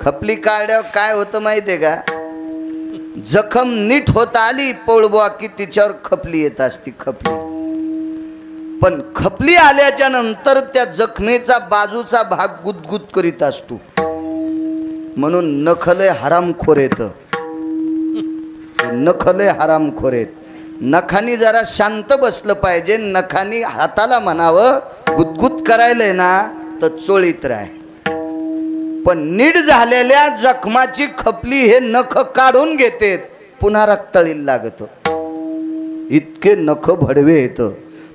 खपली काढल्यावर काय होतं माहितीये का, जखम नीट होता आली पळबुवा की तिच्यावर खपली येत असती खपली. पण खपली आल्याच्या नंतर त्या जखमेचा बाजूचा भाग गुदगुद करीत असतो. म्हणून नखले हरामखोर येत, नखले हरामखोर येत. नखानी जरा शांत बसलं पाहिजे. नखानी हाताला म्हणावं गुदगुद करायलंय ना तर चोळीत राह. पण नीट झालेल्या जखमाची खपली हे नख काढून घेतेत, पुन्हा रक्तळीला लागत. इतके नख भडवे येत.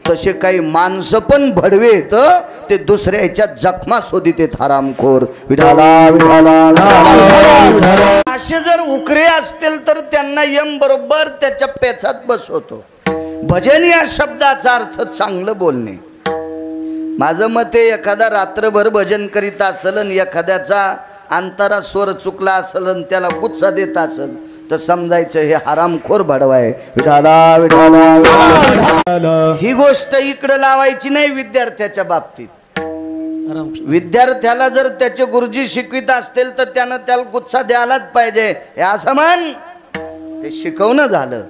तसे काही माणसं पण भडवे येत, ते दुसऱ्याच्या जखमा शोधित येत हरामखोर. विठाला विठाला. असे जर उकरे असतील तर त्यांना यम बरोबर त्याच्या पेचात बसवतो. भजन या शब्दाचा अर्थ चांगलं बोलणे. माझं मत आहे, एखादा रात्रभर भजन करीत असेल आणि एखाद्याचा अंतरा स्वर चुकला असेल आणि त्याला गुच्चा देत असेल तर समजायचं हे हरामखोर भडवाय. विठाला विठाला. ही गोष्ट इकडे लावायची नाही विद्यार्थ्याच्या बाबतीत. विद्यार्थ्याला जर त्याचे गुरुजी शिकवित असतील तर त्यानं त्याला गुच्ছা द्यायलाच पाहिजे हे असं म्हण, ते शिकवणं झालं.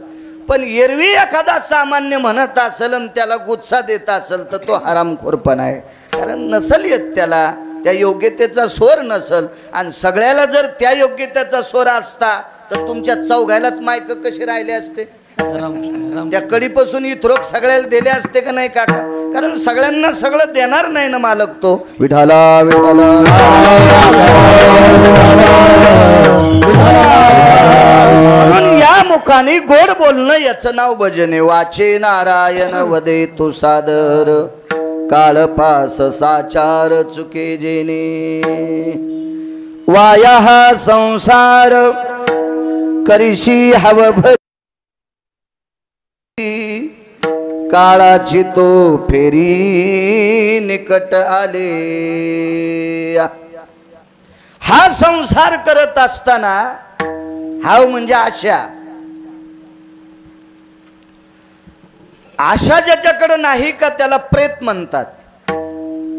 पण एरवी एखादा सामान्य म्हणत असेल आणि त्याला गुच्ছা देत असेल तर तो हरामखोरपणा आहे. कारण नसल येत त्याला, त्या योग्यतेचा स्वर नसल. आणि सगळ्याला जर त्या योग्यतेचा स्वर असता तर तुमच्या चौघायलाच मायक कसे राहिले असते. त्या कडीपासून इथरोक सगळ्याला दिले असते का नाही काका. कारण सगळ्यांना सगळं देणार नाही ना मालक तो. विठाला विठाला. म्हणून या मुखाने गोड बोलणं याचं नाव भजने. वाचे नारायण वदे तो सादर, काळपास साचार चुके जेने. वाया हा संसार करिशी हव भरी, काळाची तो फेरी निकट आले. हा संसार करत असताना, हाव म्हणजे आशा. आशा ज्याच्याकडे नाही का त्याला प्रेत म्हणतात.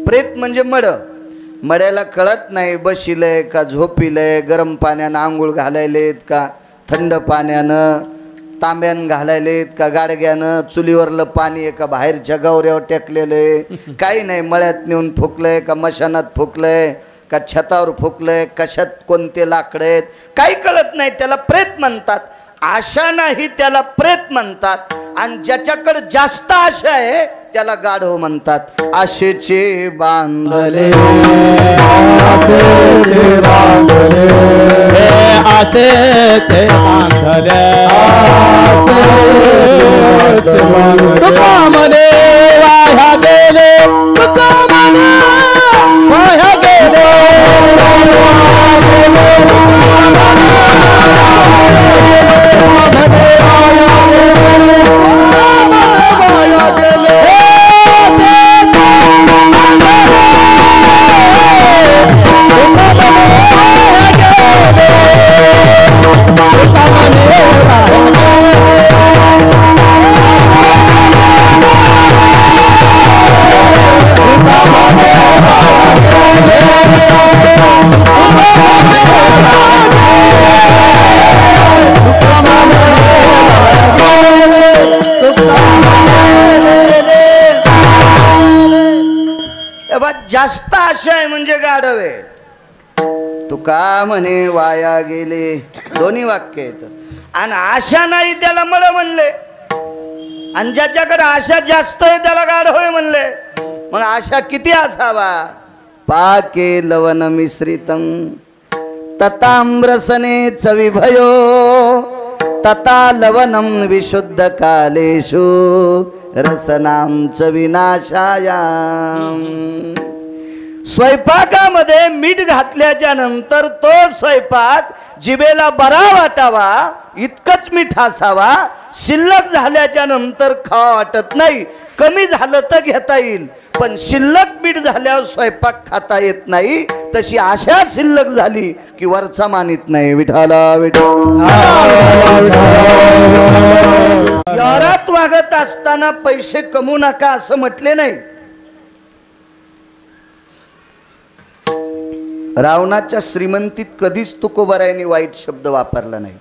प्रेत म्हणजे मड. मड्याला कळत नाही बशिलय का झोपिलय, गरम पाण्यानं आंघोळ घालायलेत का थंड पाण्यानं, तांब्यानं घालायलेत का गाडग्यानं, चुलीवरलं पाणी एका बाहेरच्या गौऱ्यावर टेकलेलंय, काही नाही. मळ्यात नेऊन फुकलंय का मशानात फुकलंय का छतावर फुकलंय, कशात कोणते लाकडं आहेत काही कळत नाही, त्याला प्रेत म्हणतात. आशा नाही त्याला प्रेत म्हणतात. आणि ज्याच्याकडे जास्त आशा आहे त्याला गाढव म्हणतात. आशेचे बांधले, आशेचे बांधले, आशेचे बांधले, तुका म्हणे वाया गेले, तुका म्हणे वाया गेले. जास्त आशा आहे म्हणजे गाढव आहे. तुका म्हणे वाया गेले, दोन्ही वाक्य आहेत. आणि आशा नाही त्याला मळ म्हणले. आणि ज्याच्याकडे आशा जास्त आहे त्याला गाढव आहे म्हणले. मग आशा किती असावा. पाके लवण मिश्रितम तताम्रसने चविभयो, तथा लवणम विशुद्ध कालेषु रसनाम चविनाशायाम. स्वयंपाकामध्ये मीठ घातल्याच्या नंतर तो स्वयंपाक जिभेला बरा वाटावा इतकंच मीठ असावा. शिल्लक झाल्याच्या नंतर खावा वाटत नाही. कमी झालं तर घेता येईल, पण शिल्लक मीठ झाल्यावर स्वयंपाक खाता येत नाही. तशी आशा शिल्लक झाली की वरचा मानित नाही. विठाला विठाला. यारात वागत असताना पैसे कमवू नका असं म्हटले नाही. रावणाच्या श्रीमंतीत कधीच तुकोबारायांनी वाईट शब्द वापरला नाही,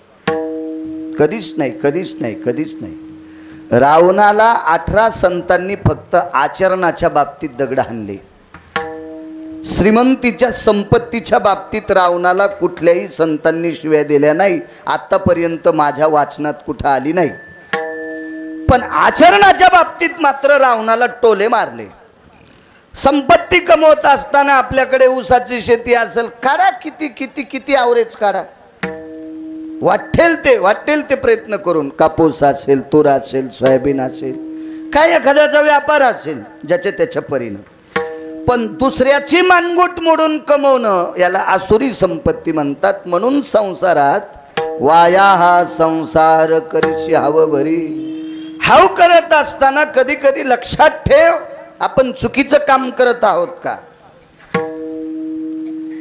कधीच नाही, कधीच नाही, कधीच नाही. रावणाला 18 संतांनी फक्त आचरणाच्या बाबतीत दगड हाणले. श्रीमंतीच्या संपत्तीच्या बाबतीत रावणाला कुठल्याही संतांनी शिव्या दिल्या नाही, आतापर्यंत माझ्या वाचनात कुठं आली नाही. पण आचरणाच्या बाबतीत मात्र रावणाला टोले मारले. संपत्ती कमवत असताना आपल्याकडे ऊसाची शेती असेल, काढा, किती किती किती आवरेज काढा, वाटेल ते प्रयत्न करून. कापूस असेल, तूर असेल, सोयाबीन असेल, काय एखाद्याचा व्यापार असेल, ज्याच्या त्याच्या परीनं. पण दुसऱ्याची मानगूट मोडून कमवणं याला आसुरी संपत्ती म्हणतात. म्हणून संसारात वाया हा संसार करीशी हाव भरी. हाव करत असताना कधी कधी लक्षात ठेव, आपण चुकीचं काम करत आहोत का.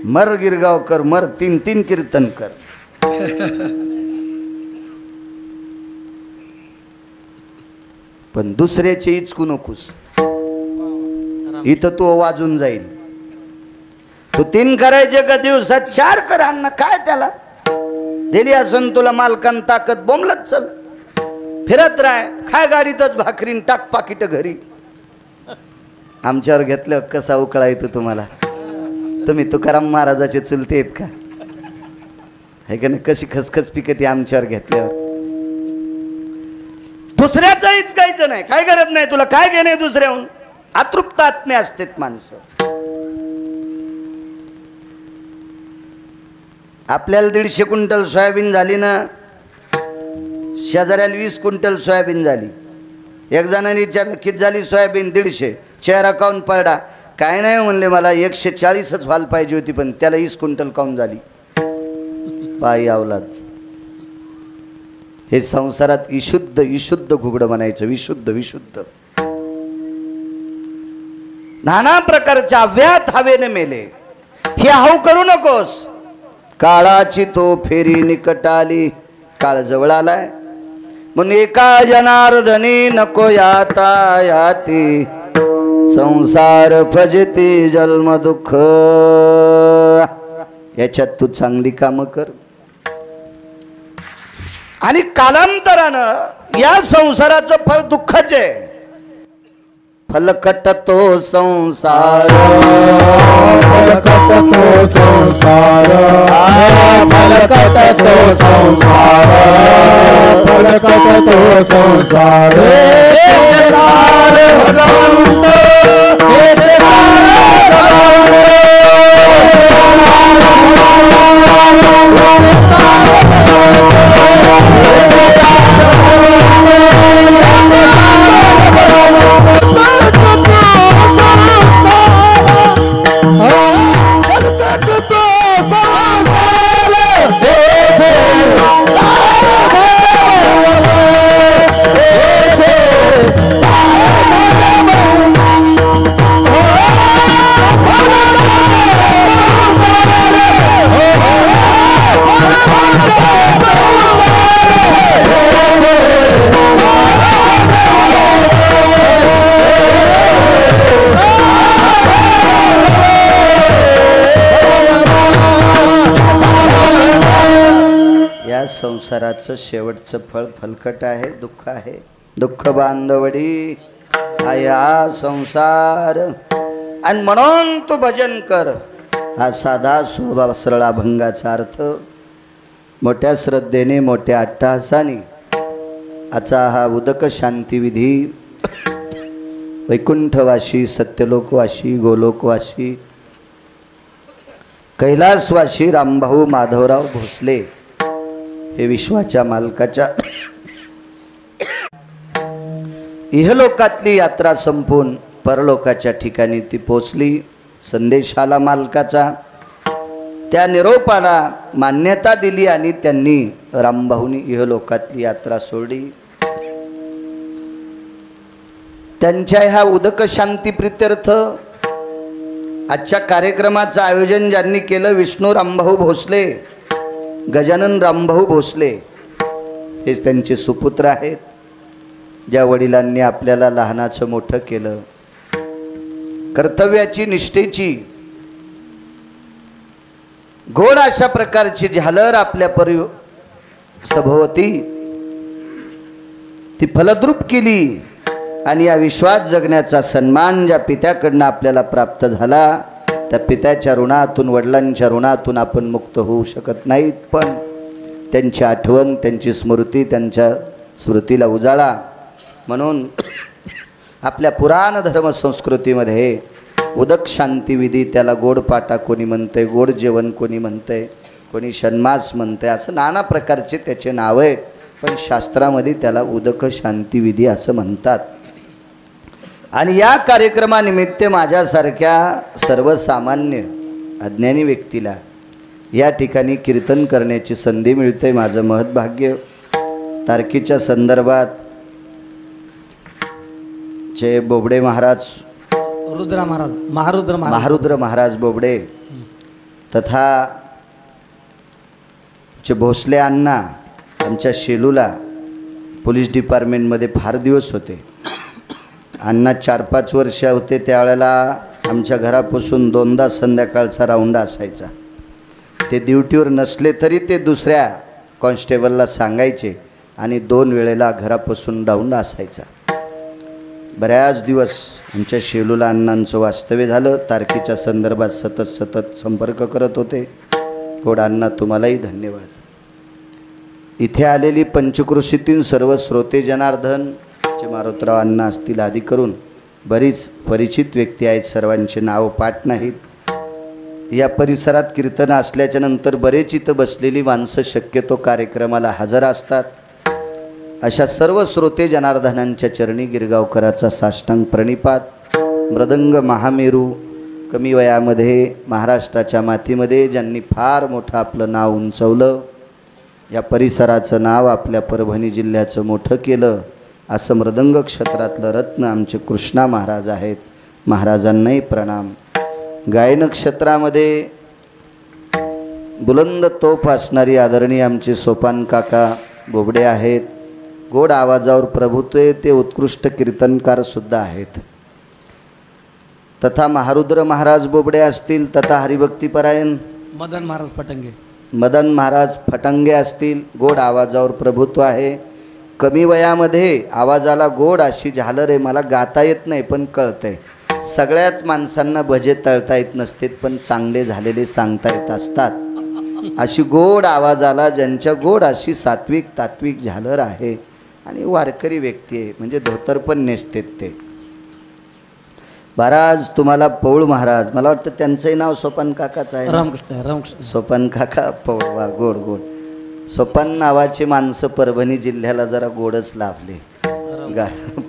मर गिरगावकर मर, 3 कीर्तन कर. पण दुसऱ्याचे इचकू नकोस, इथं तो वाजून जाईल. तू 3 करायचे का दिवसात 4 कर. अण्णा काय त्याला दिली असून तुला मालकान ताकद, बोंबलत चल, फिरत राह, खाय गाडीतच भाकरीन, टाक पाकिट घरी. आमच्यावर घेतलं कसा उकळा येतो तुम्हाला. तुम्ही तुकाराम महाराजाचे चुलते आहेत का, हे का नाही. कशी खसखस पिकते आमच्यावर घेतल्यावर. दुसऱ्याचं इचकायचं नाही, काय गरज नाही तुला, काय घेणे दुसऱ्याहून. अतृप्त आत्मे असतात माणसं. आपल्याला 150 क्विंटल सोयाबीन झाली ना, शेजाऱ्याला 20 क्विंटल सोयाबीन झाली. एक जणांनी विचारलं किती झाली सोयाबीन, 150. चेहरा काऊन पडला, काय नाही म्हणले, मला 140च व्हायला पाहिजे होती, पण त्याला 20 क्विंटल काऊन झाली. पायी अवलाद. हे संसारात विशुद्ध घुगडं म्हणायचं, विशुद्ध. नाना प्रकारच्या अव्यात हवेने मेले. हे हाव करू नकोस. काळाची तो फेरी निकट आली, काळ जवळ आलाय. म्हणून एका जनार्दनी नको याता याती, संसार फजती जन्म दुःख. याच्यात तू चांगली कामं कर, आणि कालांतरानं या संसाराचं फळ दुःखाचे. फलकट तो संसार, फलकट तो संसार, फलकट तो संसार, फलकट तो संसार. संसाराचं शेवटचं फळ फलकट आहे, दुःख आहे. दुःख बांधवडी हा संसार. आणि म्हणून तू भजन कर. हा साधा सोबा सरळ अभंगाचा अर्थ मोठ्या श्रद्धेने, मोठ्या अट्टहासाने आजचा हा उदक शांतिविधी वैकुंठवासी, सत्यलोकवासी, गोलोकवासी, कैलासवासी रामभाऊ माधवराव भोसले हे विश्वाच्या मालकाच्या इहलोकातली यात्रा संपून परलोकाच्या ठिकाणी ती पोचली. संदेशाला मालकाचा, त्या निरोपाला मान्यता दिली आणि त्यांनी रामभाऊनी इहलोकातली यात्रा सोडली. त्यांच्या ह्या उदक शांती प्रित्यर्थ आजच्या कार्यक्रमाचं आयोजन ज्यांनी केलं, विष्णू रामभाऊ भोसले, गजानन रामभाऊ भोसले, हेच त्यांचे सुपुत्र आहेत. ज्या वडिलांनी आपल्याला लहानाचं मोठं केलं, कर्तव्याची, निष्ठेची गोड अशा प्रकारची झालर आपल्या सभोवती ती फलद्रूप केली आणि या विश्वात जगण्याचा सन्मान ज्या पित्याकडनं आपल्याला प्राप्त झाला त्या पित्याच्या ऋणातून वडिलांच्या ऋणातून आपण मुक्त होऊ शकत नाहीत, पण त्यांची आठवण त्यांची स्मृती त्यांच्या स्मृतीला उजाळा म्हणून आपल्या पुराण धर्म संस्कृतीमध्ये उदक शांतिविधी त्याला गोड पाटा कोणी म्हणते, गोड जेवण कोणी म्हणते, कोणी षण्मास म्हणते, असं नाना प्रकारचे त्याचे नाव आहेत, पण शास्त्रामध्ये त्याला उदक शांतिविधी असं म्हणतात. आणि या कार्यक्रमानिमित्त माझ्यासारख्या सर्वसामान्य अज्ञानी व्यक्तीला या ठिकाणी कीर्तन करण्याची संधी मिळते. माझं महत्भाग्य. तारखेच्या संदर्भात चे बोबडे महाराज, महारुद्र महाराज बोबडे तथा चे भोसले अण्णा आमच्या शेलूला पोलीस डिपार्टमेंटमध्ये फार दिवस होते. अण्णा 4-5 वर्ष होते त्यावेळेला आमच्या घरापासून 2दा संध्याकाळचा राऊंड असायचा. ते ड्युटीवर नसले तरी ते दुसऱ्या कॉन्स्टेबलला सांगायचे आणि 2 वेळेला घरापासून राऊंड असायचा. बऱ्याच दिवस आमच्या शेलूला अण्णांचं वास्तव्य झालं. तारखेच्या संदर्भात सतत संपर्क करत होते. गोड अण्णा तुम्हालाही धन्यवाद. इथे आलेली पंचकृषीतील सर्व श्रोते जनार्दन चे मारुतराव अण्णा असतील आदी करून बरीच परिचित व्यक्ती आहेत. सर्वांचे नाव पाठ नाहीत. या परिसरात कीर्तन असल्याच्या नंतर बरेच इथं बसलेली माणसं शक्यतो कार्यक्रमाला हजर असतात. अशा सर्व श्रोते जनार्दनांच्या चरणी गिरगावकराचा साष्टांग प्रणिपात. मृदंग महामेरू कमी वयामध्ये महाराष्ट्राच्या मातीमध्ये ज्यांनी फार मोठं आपलं नाव उंचवलं, या परिसराचं नाव आपल्या परभणी जिल्ह्याचं मोठं केलं, असं मृदंग क्षेत्रातलं रत्न आमचे कृष्णा महाराज आहेत. महाराजांनाही प्रणाम. गायन क्षेत्रामध्ये बुलंद तोफ असणारी आदरणीय आमचे सोपान काका बोबडे आहेत. गोड आवाजावर प्रभुत्व ते उत्कृष्ट कीर्तनकारसुद्धा आहेत. तथा महारुद्र महाराज बोबडे असतील, तथा हरिभक्तीपरायण मदन महाराज फटंगे असतील. गोड आवाजावर प्रभुत्व आहे. कमी वयामध्ये आवाजाला गोड अशी झालर आहे. मला गाता येत नाही पण कळतंय. सगळ्याच माणसांना भजे तळता येत नसते, पण चांगले झालेले सांगता येत असतात. अशी गोड आवाजाला ज्यांच्या गोड अशी सात्विक तात्विक झालर आहे आणि वारकरी व्यक्ती आहे, म्हणजे धोतर पण नेसतेत ते. महाराज तुम्हाला पौळ महाराज, मला वाटतं त्यांचंही नाव सोपान काकाच आहे. रामकृष्ण सोपान काका पौळ. वा गोड गोड. सोपान नावाची माणसं परभणी जिल्ह्याला जरा गोडच लाभले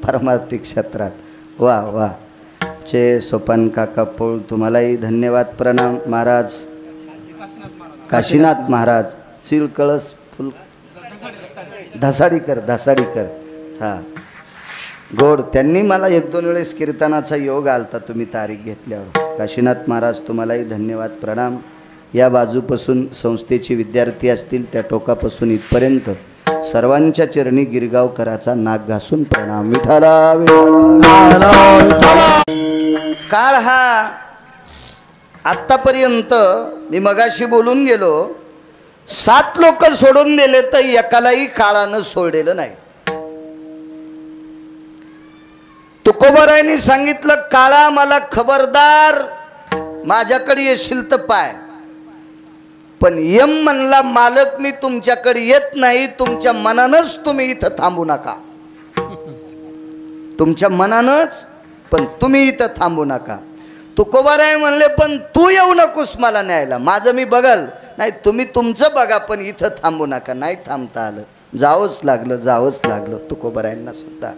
परमार्थिक क्षेत्रात. वा वा. चे सोपान काका पौळ तुम्हालाही धन्यवाद प्रणाम. महाराज काशीनाथ महाराज सील कळस फुल धसाडीकर हां गोड. त्यांनी मला 1-2 वेळेस कीर्तनाचा योग आलता तुम्ही तारीख घेतल्यावर. काशीनाथ महाराज तुम्हालाही धन्यवाद प्रणाम. या बाजूपासून संस्थेचे विद्यार्थी असतील त्या टोकापासून इथपर्यंत सर्वांच्या चरणी गिरगावकराचा नाक घासून प्रणाम. विठाला विठाला. काळ हा आत्तापर्यंत मी मगाशी बोलून गेलो, 7 लोक सोडून दिले तर एकालाही काळानं सोडलेलं नाही. तुकोबारायांनी सांगितलं, काळा मला खबरदार, माझ्याकडे येशील तर पाय. पण यम म्हणला, मालक मी तुमच्याकडे येत नाही, तुमच्या मनानच तुम्ही इथं थांबू नका. तुमच्या मनानच, पण तुम्ही इथं थांबू नका. तुकोबाराय म्हणले, पण तू येऊ नकोस मला न्यायला, माझं मी बघल. नाही तुम्ही तुमचं बघा, पण इथं थांबू नका. नाही थांबता आलं, जावंच लागलं तुकोबारायांना सुद्धा.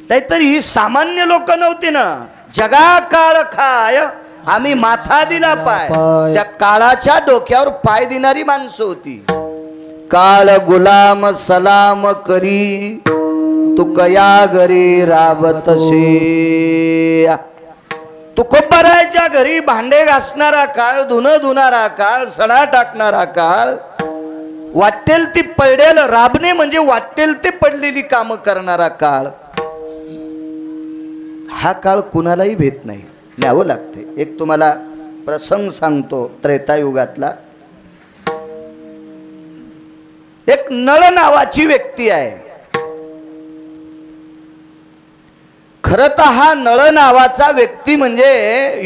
नाहीतरी ही सामान्य लोक नव्हती ना. जगा काळ खाय आम्ही माथा दिला पाय, त्या काळाच्या डोक्यावर पाय देणारी माणसं होती. काळ गुलाम सलाम करी तुकया घरी राबतसे. तुकोबारायच्या घरी भांडे घासणारा काळ, धुणं धुणारा काळ, सडा टाकणारा काळ, वाटेल ती पडेल राबणे म्हणजे वाटेल ते पडलेली कामं करणारा काळ. हा काळ कुणालाही भेट नाही, न्यावं लागते. एक तुम्हाला प्रसंग सांगतो त्रेतायुगातला. एक नळ नावाची व्यक्ती आहे. खरं तर हा नळ नावाचा व्यक्ती म्हणजे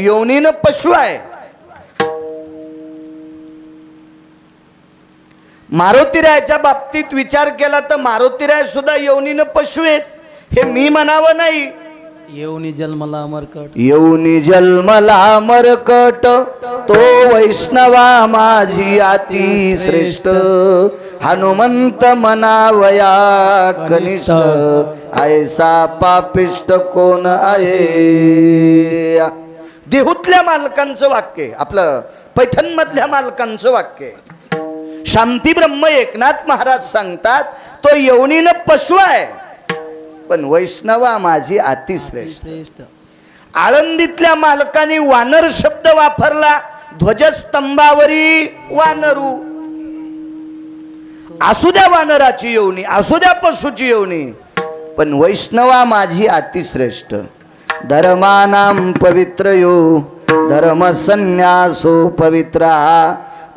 योनीनं पशु आहे. मारुतीरायाच्या बाबतीत विचार केला तर मारुतीराय सुद्धा योनीनं पशु आहेत, हे मी म्हणावं नाही. येऊनी जन्मला मरकट, येऊनी जन्मला मरकट, तो वैष्णवा माझी अति श्रेष्ठ. हनुमंत मनावया कनिष्ठ, ऐसा पापिष्ट कोण आहे. देहूतल्या मालकांचं वाक्य, आपलं पैठण मधल्या मालकांचं वाक्य. शांती ब्रह्म एकनाथ महाराज सांगतात, तो येऊनीनं पशु आहे पण वैष्णवा माझी अतिश्रेष्ठ. आळंदीतल्या मालकाने वानर शब्द वापरला. ध्वजस्तंभावरी वानरू. असू द्या वानराची योनी, असू द्या पशुची योनी, पण वैष्णवा माझी अतिश्रेष्ठ. धर्मानां पवित्रयो धर्म संन्यासो पवित्रा.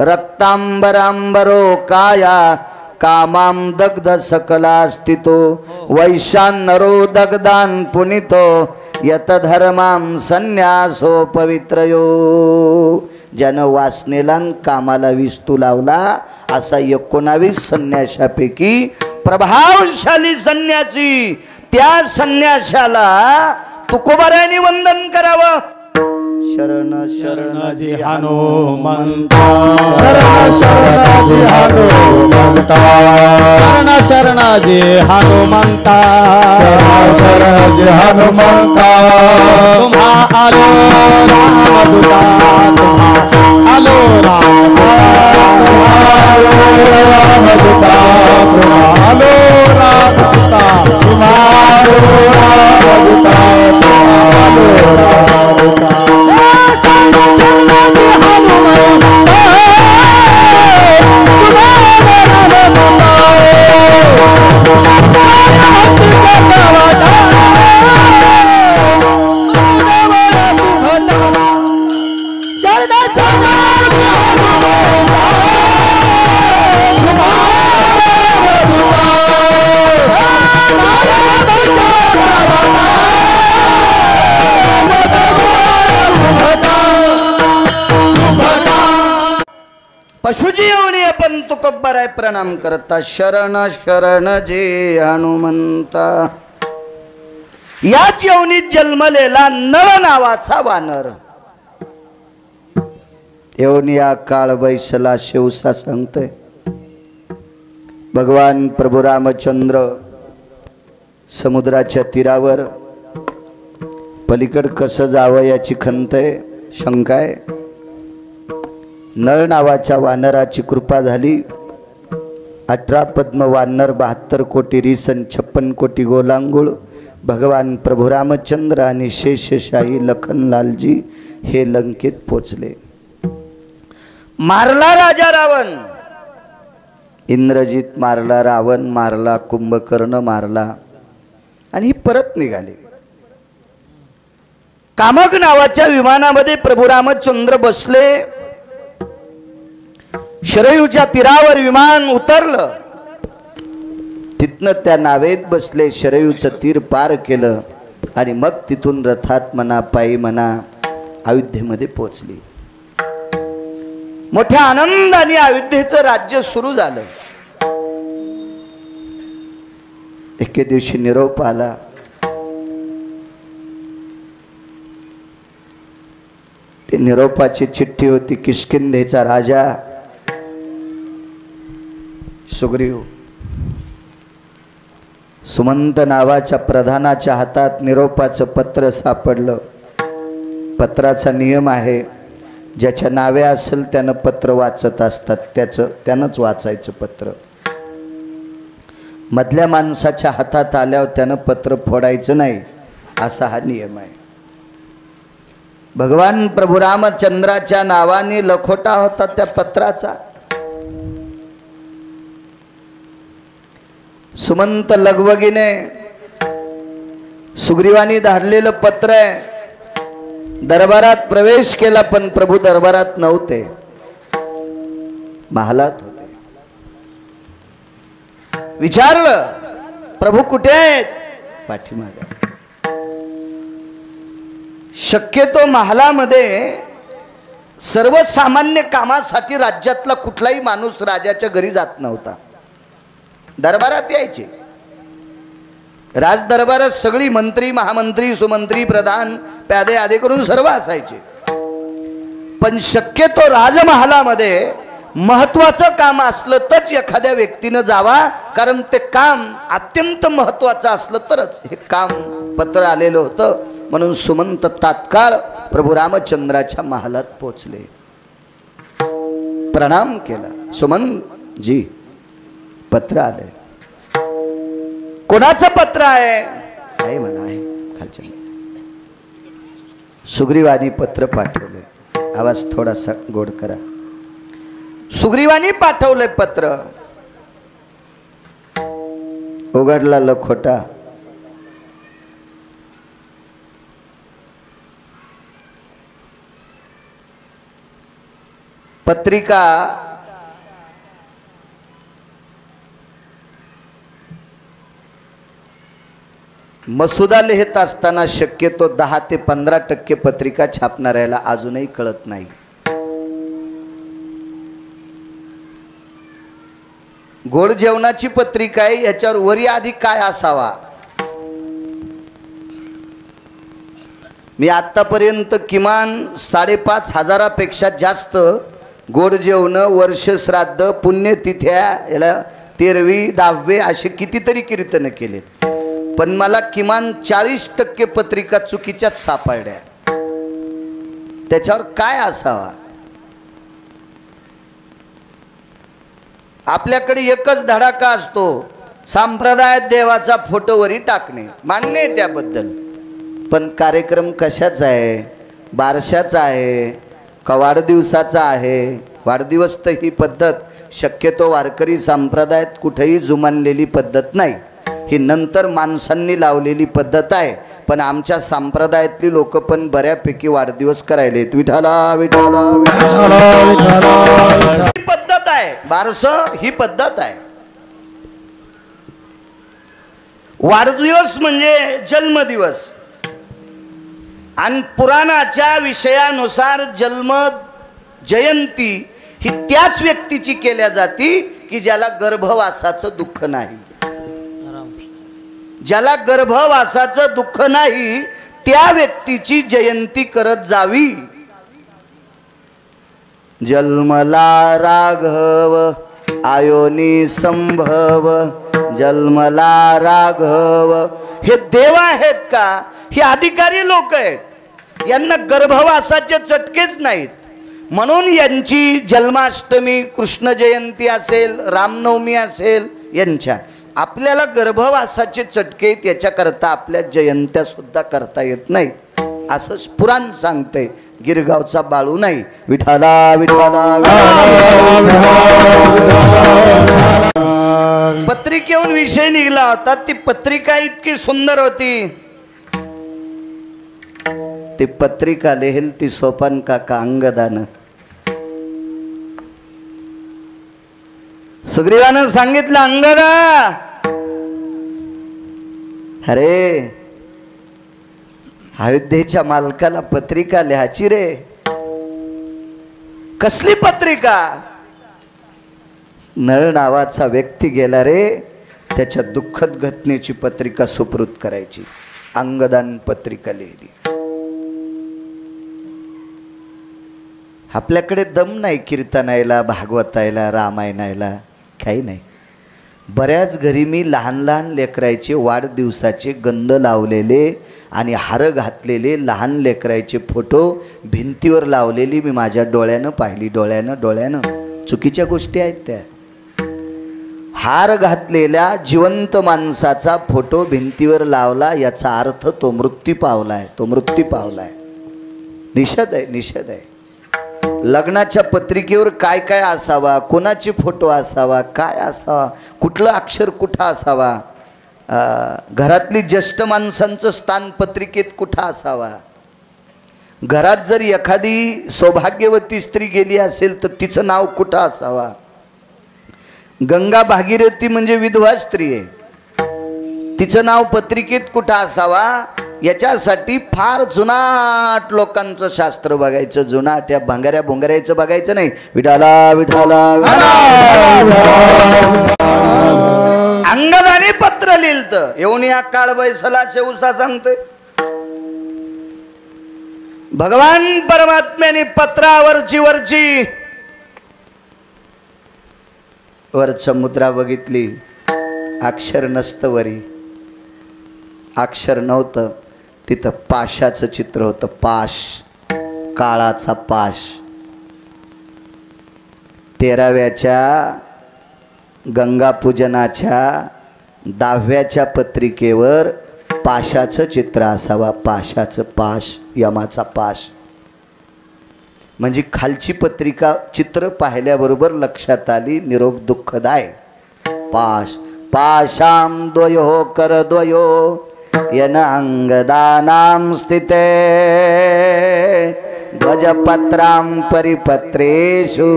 रक्तांबरांबरो काया कामाम दग्ध सकला स्थितो. वैशानरो दग्धान पुनितो यत धर्माम संन्यासो पवित्रयो. ज्यानं वासनेला कामाला विस्तू लावला असा 19 संन्याशापैकी प्रभावशाली संन्यासी, त्या संन्याशाला तुकोबारायांनी वंदन करावं. शरण शरण जी हनुमंता, शरण शरण जी हनुमंता, शरण शरण जी हनुमंता, शरण शरण जी हनुमंता. तुम्हा आलो रामदूता, तुम्हा आलो रामदूता, रामदूता, तुम्हा आलो रामदूता, तुम्हा आलो रामदूता, तुम्हा आलो रामदूता. पशुजी येऊनी आपण तुकोबाराय प्रणाम करता. शरण शरण जे हनुमंता. याच येऊनीत जन्मलेला नळ नावाचा वानर. येऊनी या काळ बैसला शिवसा सांगतोय. भगवान प्रभू रामचंद्र समुद्राच्या तीरावर, पलीकड कसं जावं याची खंत आहे, शंका आहे. नळ नावाच्या वानराची कृपा झाली. 18 पद्म वानर, 72 कोटी रिसन, 56 कोटी गोलांगुळ. भगवान प्रभू रामचंद्र आणि शेषशाही लखनलालजी हे लंकेत पोचले. मारला राजा रावण, इंद्रजित मारला, रावण मारला, कुंभकर्ण मारला आणि परत निघाले. कामक नावाच्या विमानामध्ये प्रभू रामचंद्र बसले. शरयूच्या तीरावर विमान उतरलं. तिथनं त्या नावेत बसले. शरयूचं तीर पार केलं आणि मग तिथून रथात म्हणा, पायी म्हणा, अयोध्येमध्ये पोचली. मोठ्या आनंदाने अयोध्येचं राज्य सुरू झालं. एके दिवशी निरोप आला. ते निरोपाची चिठ्ठी होती. किष्किंधेचा राजा सुग्रीव सुमंत नावाच्या प्रधानाच्या हातात निरोपाचं पत्र सापडलं. पत्राचा नियम आहे, ज्याच्या नावे असेल त्यानं पत्र वाचत असतात, त्यानंच वाचायचं पत्र. मधल्या माणसाच्या हातात आल्यावर त्यानं पत्र फोडायचं नाही, असा हा नियम आहे. भगवान प्रभू रामचंद्राच्या नावाने लखोटा होता त्या पत्राचा. सुमंत लगबगीने सुग्रीवानी धाडलेलं पत्र आहे. दरबारात प्रवेश केला, पण प्रभू दरबारात नव्हते, महालात होते. विचारलं, प्रभू कुठे आहेत? पाठीमागे. शक्यतो महालामध्ये सर्वसामान्य कामासाठी राज्यातला कुठलाही माणूस राजाच्या घरी जात नव्हता, दरबारात यायचे. राज दरबारात सगळी मंत्री, महामंत्री, सुमंत्री, प्रधान, प्यादे आदे करून सर्व असायचे. पण शक्यतो राजमहालामध्ये महत्वाचं काम असलं तरच एखाद्या व्यक्तीनं जावा, कारण ते काम अत्यंत महत्वाचं असलं तरच. हे काम पत्र आलेलं होतं, म्हणून सुमंत तात्काळ प्रभू रामचंद्राच्या महालात पोचले. प्रणाम केला. सुमंत जी, पत्र आले. कोणाचं पत्र आहे? आहे म्हणा, आहे खालच्या. सुग्रीवानी पत्र पाठवले. आवाज थोडासा गोड करा. सुग्रीवानी पाठवले पत्र. उघडला लखोटा. पत्रिका मसुदा लिहित असताना शक्यतो 10 ते 15% पत्रिका छापणाऱ्याला अजूनही कळत नाही. गोड जेवणाची पत्रिका आहे, याच्यावर वरी आधी काय असावा. मी आतापर्यंत किमान 5,500पेक्षा जास्त गोड जेवण, वर्ष श्राद्ध, पुण्यतिथ्या, याला 13वी 10वे असे कितीतरी कीर्तन केले, पण मला किमान 40% पत्रिका चुकीच्याच सापडल्या. त्याच्यावर काय असावा. आपल्याकडे एकच धडाका असतो, संप्रदायात देवाचा फोटोवरी टाकणे. मान्य आहे त्याबद्दल, पण कार्यक्रम कशाचा आहे? बारशाचा आहे का वाढदिवसाचा आहे? वाढदिवस तर ही पद्धत शक्यतो वारकरी संप्रदायात कुठेही जुमानलेली पद्धत नाही, ही नंतर माणसांनी लावलेली पद्धत आहे. पण आमच्या संप्रदायातली लोक पण बऱ्यापैकी वाढदिवस करायलेत. विठाला विठाला ही पद्धत आहे. बारस ही पद्धत आहे. वाढदिवस म्हणजे जन्मदिवस, आणि पुराणाच्या विषयानुसार जन्म जयंती ही त्याच व्यक्तीची केल्या जाती की ज्याला गर्भवासाचं दुःख नाही. ज्याला गर्भवासाचं दुःख नाही त्या व्यक्तीची जयंती करत जावी. जन्मला राघव आयोनी संभव, जन्मला राघव. हे देव आहेत का? हे अधिकारी लोक आहेत, यांना गर्भवासाचे चटकेच नाहीत. म्हणून यांची जन्माष्टमी, कृष्ण जयंती असेल, रामनवमी असेल, यांच्या आपल्याला गर्भवासाचे चटके, त्याच्याकरता आपल्या जयंत्या सुद्धा करता येत नाही असं पुराण सांगते. गिरगावचा बाळू नाही. विठाला विठाला. पत्रिकेहून विषय निघला होता. ती पत्रिका इतकी सुंदर होती. ती पत्रिका लिहिल ती सोपान काका अंगदानं. सुग्रीवानं सांगितलं, अंगदा, अरे अयोध्येच्या मालकाला पत्रिका लिहायची रे. कसली पत्रिका? नळ नावाचा व्यक्ती गेला रे, त्याच्या दुःखद घटनेची पत्रिका सुपूर्द करायची. अंगदान पत्रिका लिहिली. आपल्याकडे दम नाही कीर्तनायला, भागवतायला, रामायणायला, काही नाही. बऱ्याच घरी मी लहान लहान लेकरायचे वाढदिवसाचे गंध लावलेले आणि हार घातलेले लहान लेकरायचे फोटो भिंतीवर लावलेली मी माझ्या डोळ्यानं पाहिली. डोळ्यानं चुकीच्या गोष्टी आहेत त्या. हार घातलेल्या जिवंत माणसाचा फोटो भिंतीवर लावला याचा अर्थ तो मृत्यू पावलाय. निषेध आहे. लग्नाच्या पत्रिकेवर काय काय असावा, कोणाचे फोटो असावा, काय असावा, कुठलं अक्षर कुठं असावा, घरातली ज्येष्ठ माणसांचं स्थान पत्रिकेत कुठं असावा, घरात जर एखादी सौभाग्यवती स्त्री गेली असेल तर तिचं नाव कुठं असावा? गंगा भागीरथी म्हणजे विधवा स्त्री आहे, तिचं नाव पत्रिकेत कुठं असावा? याच्यासाठी फार जुनाट लोकांचं शास्त्र बघायचं, जुनाट या भांगाऱ्या भोंगाऱ्याचं बघायचं नाही. विठाला विठाला अंगदाने पत्र लिहिलत, येऊन या काळ बैसला शेवसा सांगतोय. भगवान परमात्म्याने पत्रावरची वरच मुद्रा बघितली, अक्षर नसतं वरी, अक्षर नव्हतं, तिथं पाशाचं चित्र होतं. पाश, काळाचा पाश. 13व्याच्या गंगापूजनाच्या 10व्याच्या पत्रिकेवर पाशाचं चित्र असावा. पाशाचं पाश, यमाचा पाश. म्हणजे खालची पत्रिका चित्र पाहिल्याबरोबर लक्षात आली निरोप दुःखदाय. पाश, पाशाम द्वयो करद्वयो यन अंगदानां स्थिते ध्वजपत्रां परिपत्रेषु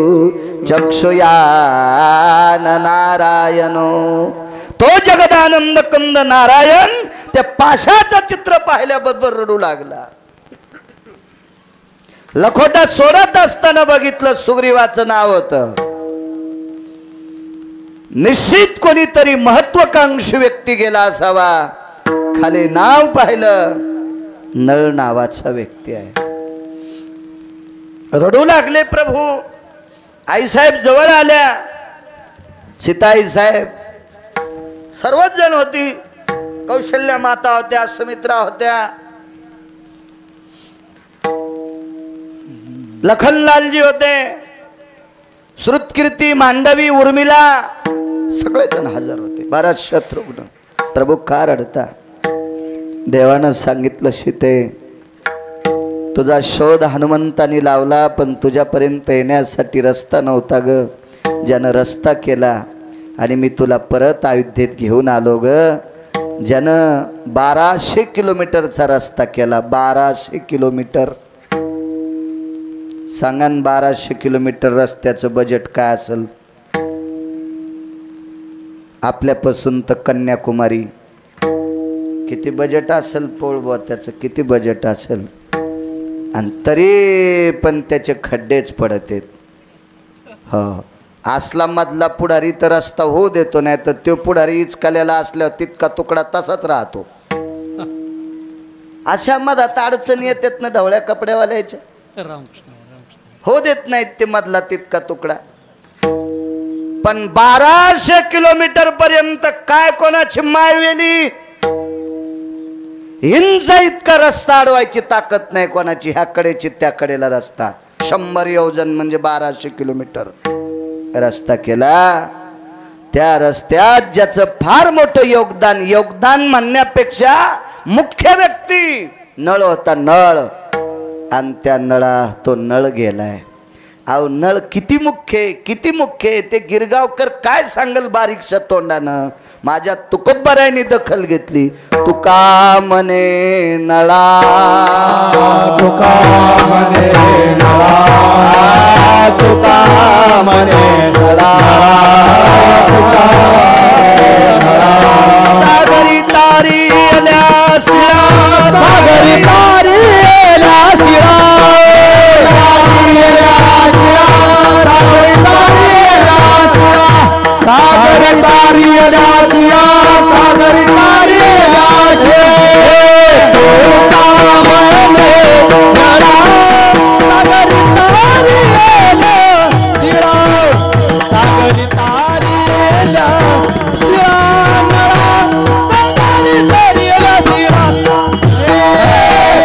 चक्षुयान नारायणो. तो जगदानंद कंद नारायण त्या पाशाचं चित्र पाहिल्याबरोबर रडू लागला. लखोटा सोडत असताना बघितलं सुग्रीवाचं नाव होतं. निश्चित कोणीतरी महत्वाकांक्षी व्यक्ती गेला असावा. खाली नाव पाहिलं, नळ नावाचा व्यक्ती आहे. रडू लागले प्रभू. आईसाहेब जवळ आल्या, सीताई साहेब सर्वच जण होती. कौशल्या माता होत्या, सुमित्रा होत्या, लखनलालजी होते, श्रुतकीर्ती, मांडवी, उर्मिला सगळे जण हजर होते. 12 शत्रुघ्न. प्रभू का रडता? देवानं सांगितलं, सीते तुझा शोध हनुमंतानी लावला, पण तुझ्यापर्यंत येण्यासाठी रस्ता नव्हता ग. ज्यानं रस्ता केला आणि मी तुला परत अयोध्येत घेऊन आलो ग. ज्यानं 1200 किलोमीटरचा रस्ता केला. 1200 किलोमीटर. सांगा 1200 किलोमीटर रस्त्याचं बजेट काय असेल? आपल्यापासून तर कन्याकुमारी किती बजेट असेल? पोळबा त्याचं किती बजेट असेल? आणि तरी पण त्याचे खड्डेच पडत आहेत. हो, आसलाममधला पुढारी तर रस्ता होऊ देतो, नाही तर तो पुढारी इचकाल्याला असल्यावर तितका तुकडा तसाच राहतो. अशा मधात अडचणी येतात ना ढवळ्या कपड्यावाल्याच्या. हो देत नाहीत ते मधला तितका तुकडा. पण 1200 किलोमीटर पर्यंत काय कोणाची मायवेली हिंसा इतका रस्ता अडवायची ताकद नाही कोणाची. ह्या कडेची त्या कडेला रस्ता. 100 योजन म्हणजे 1200 किलोमीटर रस्ता केला. त्या रस्त्यात ज्याचं फार मोठं योगदान म्हणण्यापेक्षा मुख्य व्यक्ती नळ होता. नळ. आणि त्या नळा तो नळ गेलाय. अहो नळ किती मुख्य आहे ते गिरगावकर काय सांगल बारीकशा तोंडानं. माझ्या तुकोबरायनी दखल घेतली. तुका म्हणे नळा, तुका म्हणे नळा, तुका म्हणे नळा, तुका सागरी तारी आल्या शिळा, सागरी तारी आल्या शिळा, सागरी तारी आल्या शिळा, सागरी तारी आल्या शिळा, तुका म्हणे नळा, सागरी तारी आल्या शिळा, सागरी तारी आल्या शिळा, नळा, सागरी तारी आल्या शिळा,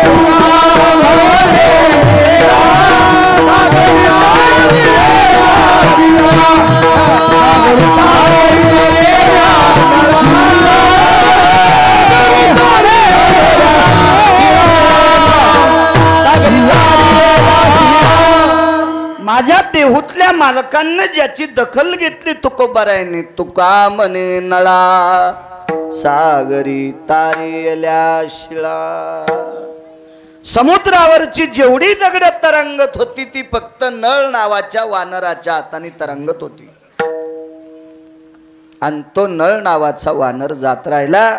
तुका म्हणे नळा, सागरी तारी आल्या शिळा, सागरी तारी माझ्या देहूतल्या मालकांना ज्याची दखल घेतली तुकोबारायने. तुका म्हणे नळा, सागरी तारी आल्या शिळा. समुद्रावरची जेवढी दगड तरंगत होती ती फक्त नळ नावाच्या वानराच्या हाताने तरंगत होती. आणि तो नळ नावाचा वानर जात राहिला.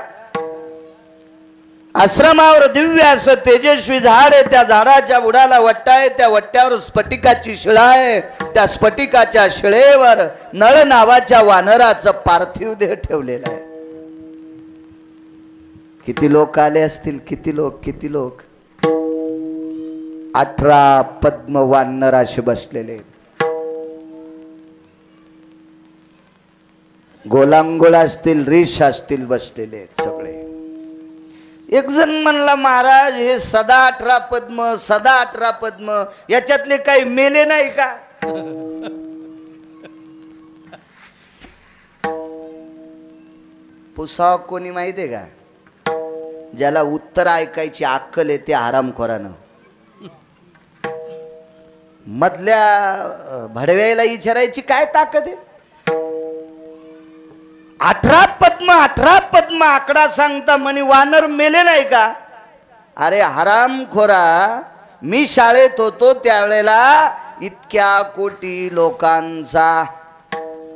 आश्रमावर दिव्य असं तेजस्वी झाड आहे. त्या झाडाच्या बुडाला वट्टा आहे. त्या वट्ट्यावर स्फटिकाची शिळा आहे. त्या स्फटिकाच्या शिळेवर नळ नावाच्या वानराचं पार्थिव देह ठेवलेला आहे. किती लोक आले असतील? किती लोक 18 पद्म वानर असे बसलेले आहेत. गोलांगोळ असतील, रीश असतील, बसलेले आहेत सगळे. एक जण म्हणला, महाराज हे सदा 18 पद्म याच्यातले काही मेले नाही का? पुसाव कोणी माहितीये का? ज्याला उत्तर ऐकायची अक्कल येते हरामखोरानं. मधल्या भडव्याला विचारायची काय ताकद आहे? 18 पद्म आकडा सांगता म्हणे वानर मेले नाही का? अरे हरामखोरा, मी शाळेत होतो त्यावेळेला इतक्या कोटी लोकांचा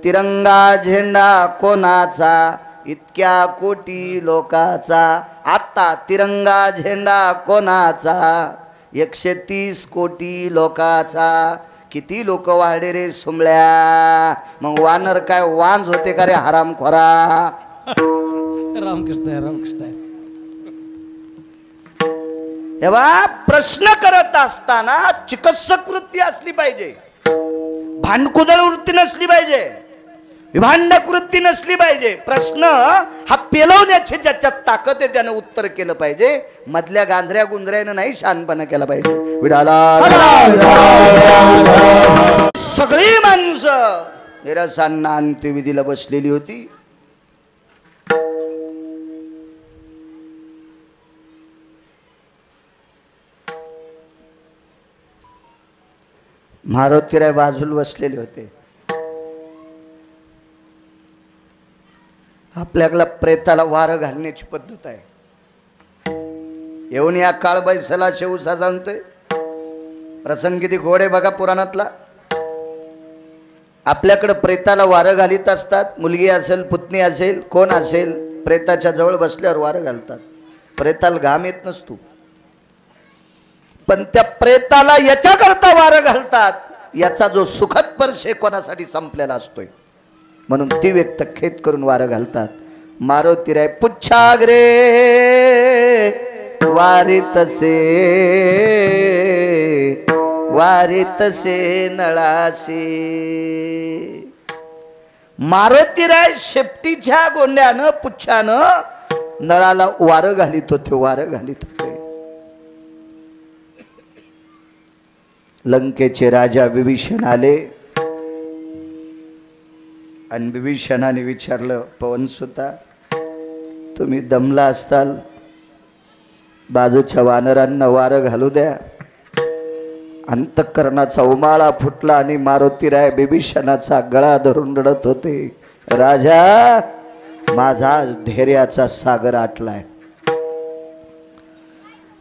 तिरंगा झेंडा कोणाचा? इतक्या कोटी लोकांचा. आता तिरंगा झेंडा कोणाचा? 130 कोटी लोकांचा. किती लोक वाढे रे सुमळ्या. मग वानर काय वांज होते का रे हरामखोरा? रामकृष्ण. तेव्हा प्रश्न करत असताना चिकित्सक वृत्ती असली पाहिजे. भांडकुदळ वृत्ती नसली पाहिजे. विभांडक वृत्ती नसली पाहिजे. प्रश्न हा पेलवण्याची ज्याच्यात ताकद आहे त्यानं उत्तर केलं पाहिजे. मधल्या गांजऱ्या गुंजऱ्यानं नाही शहाणपणा केला पाहिजे. विडाला सगळी माणसं निरसांना अंत्यविधीला बसलेली होती. मारुतीराय बाजूला बसलेले होते. आपल्याला प्रेताला वारं घालण्याची पद्धत आहे. येऊन या काळ बैसला शेवसा सांगतोय. प्रसंग किती घोडे बघा पुराणातला. आपल्याकडे प्रेताला वारं घालीत असतात. मुलगी असेल, पुतणी असेल, कोण असेल, प्रेताच्या जवळ बसल्यावर वारं घालतात. प्रेताला घाम येत नसतो, पण त्या प्रेताला याच्याकरता वारं घालतात याचा जो सुखद स्पर्श कोणासाठी संपलेला असतोय म्हणून ती व्यक्त खेत करून वारं घालतात. मारुतीराय पुच्छाग्रे वारितसे नळाशी. मारुतीराय शेपटीच्या गोंड्यानं पुच्छानं नळाला वारं घालीत होते. लंकेचे राजा विभीषण आले आणि विभीषणाने विचारलं, पवनसुता तुम्ही दमला असताल, बाजूच्या वानरांना वारं घालू द्या. अंतःकरणाचा उमाळा फुटला आणि मारुतीराय विभीषणाचा गळा धरून रडत होते. राजा, माझा धैर्याचा सागर आटलाय.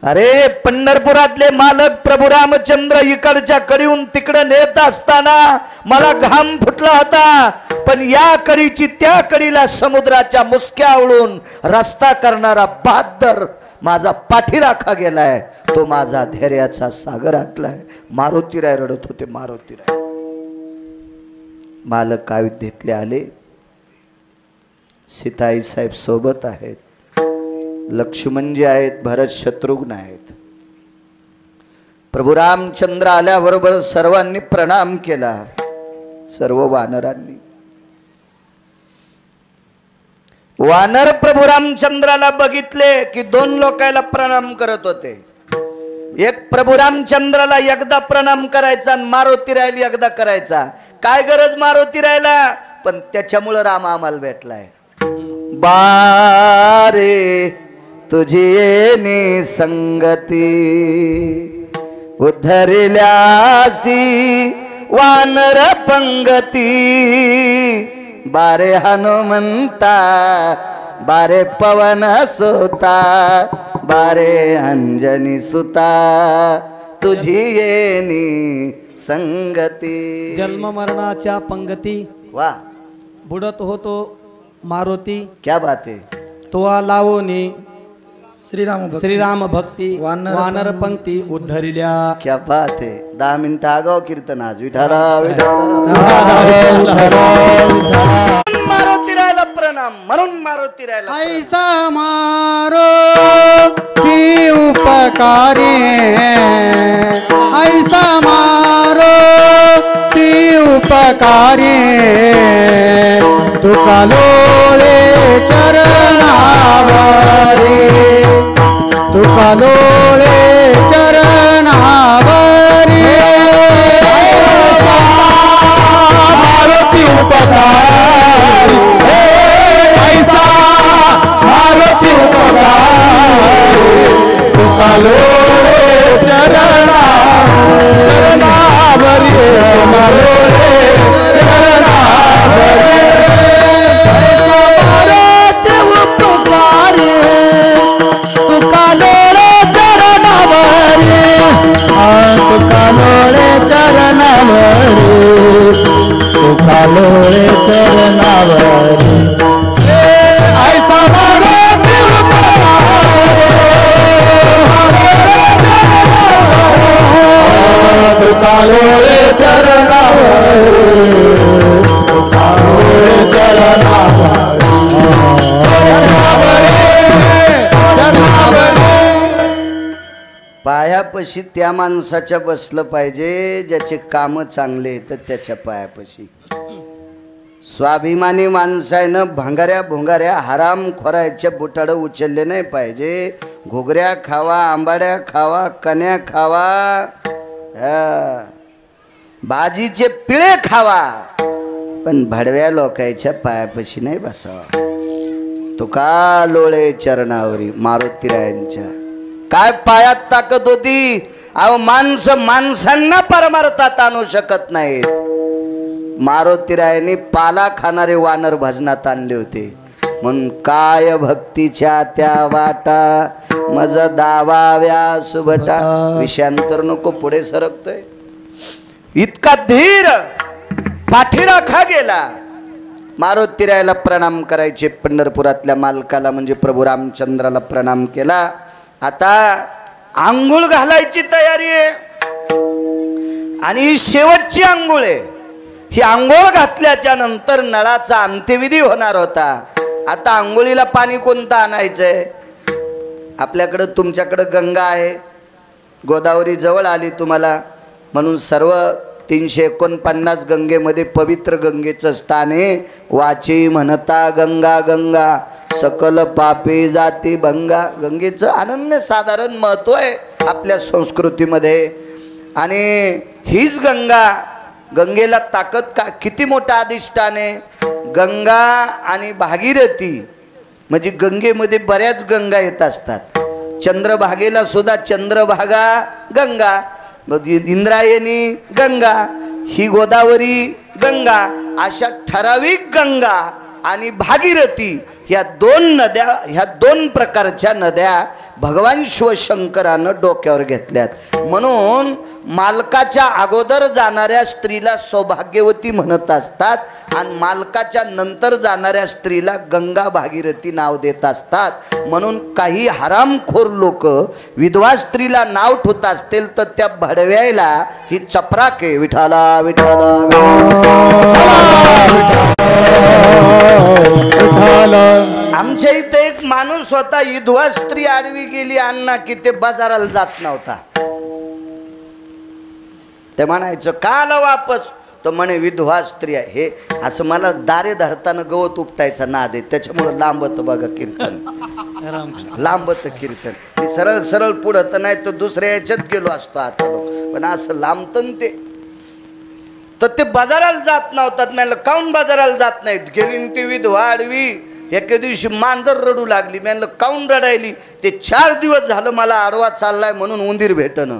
अरे पंढरपुरातले मालक प्रभू रामचंद्र इकडच्या कडीहून तिकडे नेत असताना मला घाम फुटला होता, पण या कडीची त्या कडीला समुद्राच्या मुसक्या आवळून रस्ता करणारा बहादर माझा पाठीराखा गेलाय. तो माझा धैर्याचा सागर आटलाय. मारुतीराय रडत होते. मारुतीराय मालक अयोध्येतले आले. सीताई साहेब सोबत आहेत, लक्ष्मणजी आहेत, भरत शत्रुघ्न आहेत. प्रभू रामचंद्र आल्याबरोबर सर्वांनी प्रणाम केला. सर्व वानरांनी. वानर प्रभू रामचंद्राला बघितले की दोन लोकांना प्रणाम करत होते. एक प्रभू रामचंद्राला एकदा प्रणाम करायचा आणि मारुतीरायला एकदा करायचा. काय गरज मारुतीरायला, पण त्याच्यामुळे राम आम्हाला भेटलाय. बारे तुझी येणे संगती उद्धरिल्यासी वानर पंगती. बारे हनुमंता बारे पवन सोता बारे अंजनी सुता तुझी येनी संगती. जन्म मरणाच्या पंगती वा बुडत होतो मारुती. क्या बात है. तो लावोनी श्रीराम श्रीराम भक्ती वानर वानर पंक्ती उद्धरिल्या. क्या बात है. 10 मिनिटं आगाव कीर्तन आज. विठाला विठाला मारुती राहिला प्रणाम म्हणून मारुती राहिला. ऐसा मारो ती उपकारी ऐसा मारो ती उपकारी तुका लोळे चरणावरी तुका लोळे चरणावरी मारुती उपकारी ऐसा मारुती उपकारी तुका लोळे चरणावरी मारुती उपकारी तुका लोळे चरणावरी तुका लोळे चरणावरी तुका लोळे चरणावरी ऐसा मारुती तुका लोळे चरणावरी तुका लोळे चरणावरी. पायापाशी त्या माणसाच्या बसलं पाहिजे ज्याचे काम चांगले येतात त्याच्या पायापाशी. स्वाभिमानी माणसानं भांगाऱ्या भोंगाऱ्या हराम खोरायच्या बुटाडं उचलले नाही पाहिजे. घोगऱ्या खावा, आंबाड्या खावा, कन्या खावा, भाजीचे पिळे खावा, पण भडव्या लोकांच्या पायापाशी नाही बसावा. तुका लोळे चरणावरी मारुतीरायांच्या. काय पायात ताकद होती. अहो माणसं माणसांना परमार्थात आणू शकत नाहीत. मारुतीरायांनी पाला खाणारे वानर भजनात आणले होते. म्हणून काय भक्तीच्या त्या वाटा मज दावाव्या सुभटा. विषयांतर नको पुढे सरकतोय. इतका धीर पाठीराखा गेला. मारुतीरायाला प्रणाम करायचे. पंढरपुरातल्या मालकाला म्हणजे प्रभू रामचंद्राला प्रणाम केला. आता आंघोळ घालायची तयारी आहे आणि ही शेवटची आंघोळ आहे. ही आंघोळ घातल्याच्या नंतर नळाचा अंत्यविधी होणार होता. आता आंघोळीला पाणी कोणतं आणायचंय. आपल्याकडं तुमच्याकडं गंगा आहे. गोदावरी जवळ आली तुम्हाला म्हणून सर्व 349 गंगेमध्ये पवित्र गंगेचं स्थान आहे. वाची म्हणता गंगा गंगा सकल पापी जाती भंगा. गंगेचं अनन्यसाधारण महत्त्व आहे आपल्या संस्कृतीमध्ये. आणि हीच गंगा, गंगेला ताकद का किती मोठा अधिष्ठान आहे. गंगा आणि भागीरथी म्हणजे गंगेमध्ये बऱ्याच गंगा येत असतात. चंद्रभागेला सुद्धा चंद्रभागा गंगा, इंद्रायणी गंगा, ही गोदावरी गंगा, अशा ठराविक गंगा आणि भागीरथी ह्या दोन नद्या, ह्या दोन प्रकारच्या नद्या भगवान शिवशंकरानं डोक्यावर घेतल्यात. म्हणून मालकाच्या अगोदर जाणाऱ्या स्त्रीला सौभाग्यवती म्हणत असतात आणि मालकाच्या नंतर जाणाऱ्या स्त्रीला गंगा भागीरथी नाव देत असतात. म्हणून काही हरामखोर लोक विधवा स्त्रीला नाव ठेवत असतील तर त्या भडव्याला ही चपराके. विठाला विठाला आमच्या इथे एक माणूस होता, विधवा स्त्री आडवी गेली अण्णा की ते बाजाराला जात नव्हता. ते म्हणायचं काल वापस. तो म्हणे विधवा स्त्री आहे. हे असं मला दारे धरताना गवत उपटायचा नाद आहे, त्याच्यामुळे लांबत बघा कीर्तन, लांबत कीर्तन. मी सरळ सरळ पुढं तर नाही तर दुसऱ्या याच्यात गेलो असतो आता लोक, पण असं लांबतं ते. तर ते बाजाराला जात नव्हतात. म्हणलं काऊन बाजाराला जात नाहीत. गेली ती विधवा आडवी. एके दिवशी मांजर रडू लागली. म्हणलं काऊन रडायली. ते 4 दिवस झालं मला आडवा चाललाय म्हणून उंदीर भेटणं.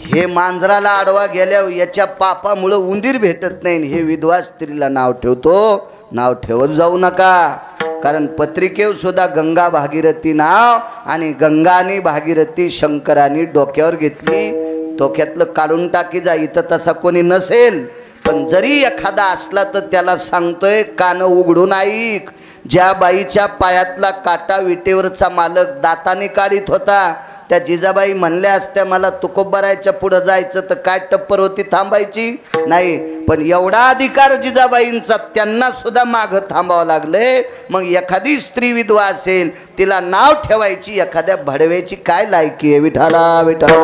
हे मांजराला आडवा गेल्यावर याच्या पापामुळं उंदीर भेटत नाही. हे विधवा स्त्रीला नाव ठेवतो. नाव ठेवत जाऊ नका. कारण पत्रिकेव सुद्धा गंगा भागीरथी नाव आणि गंगा आणि भागीरथी शंकरांनी डोक्यावर घेतली. डोक्यातलं काढून टाकी जा, इथं तसा कोणी नसेल. पण जरी एखादा असला तर त्याला सांगतोय कान उघडून ऐक. ज्या बाईच्या पायातला काटा विटेवरचा मालक दाताने काढीत होता, त्या जिजाबाई म्हणल्या असत्या मला तुकोबारायच्या पुढं जायचं तर काय टप्पर होती थांबायची नाही. पण एवढा अधिकार जिजाबाईंचा, त्यांना सुद्धा मागं थांबावं लागले. मग एखादी स्त्री विधवा असेल तिला नाव ठेवायची एखाद्या भडव्याची काय लायकी आहे? विठाला विठाला.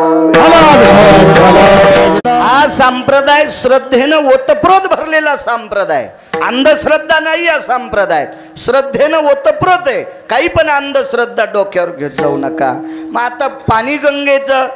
हा संप्रदाय श्रद्धेनं ओतप्रोत भरलेला संप्रदाय, अंधश्रद्धा नाही. या संप्रदायात श्रद्धेनं ओतप्रोत आहे. काही पण अंधश्रद्धा डोक्यावर घेत जाऊ नका. मग आता पाणी गंगेचं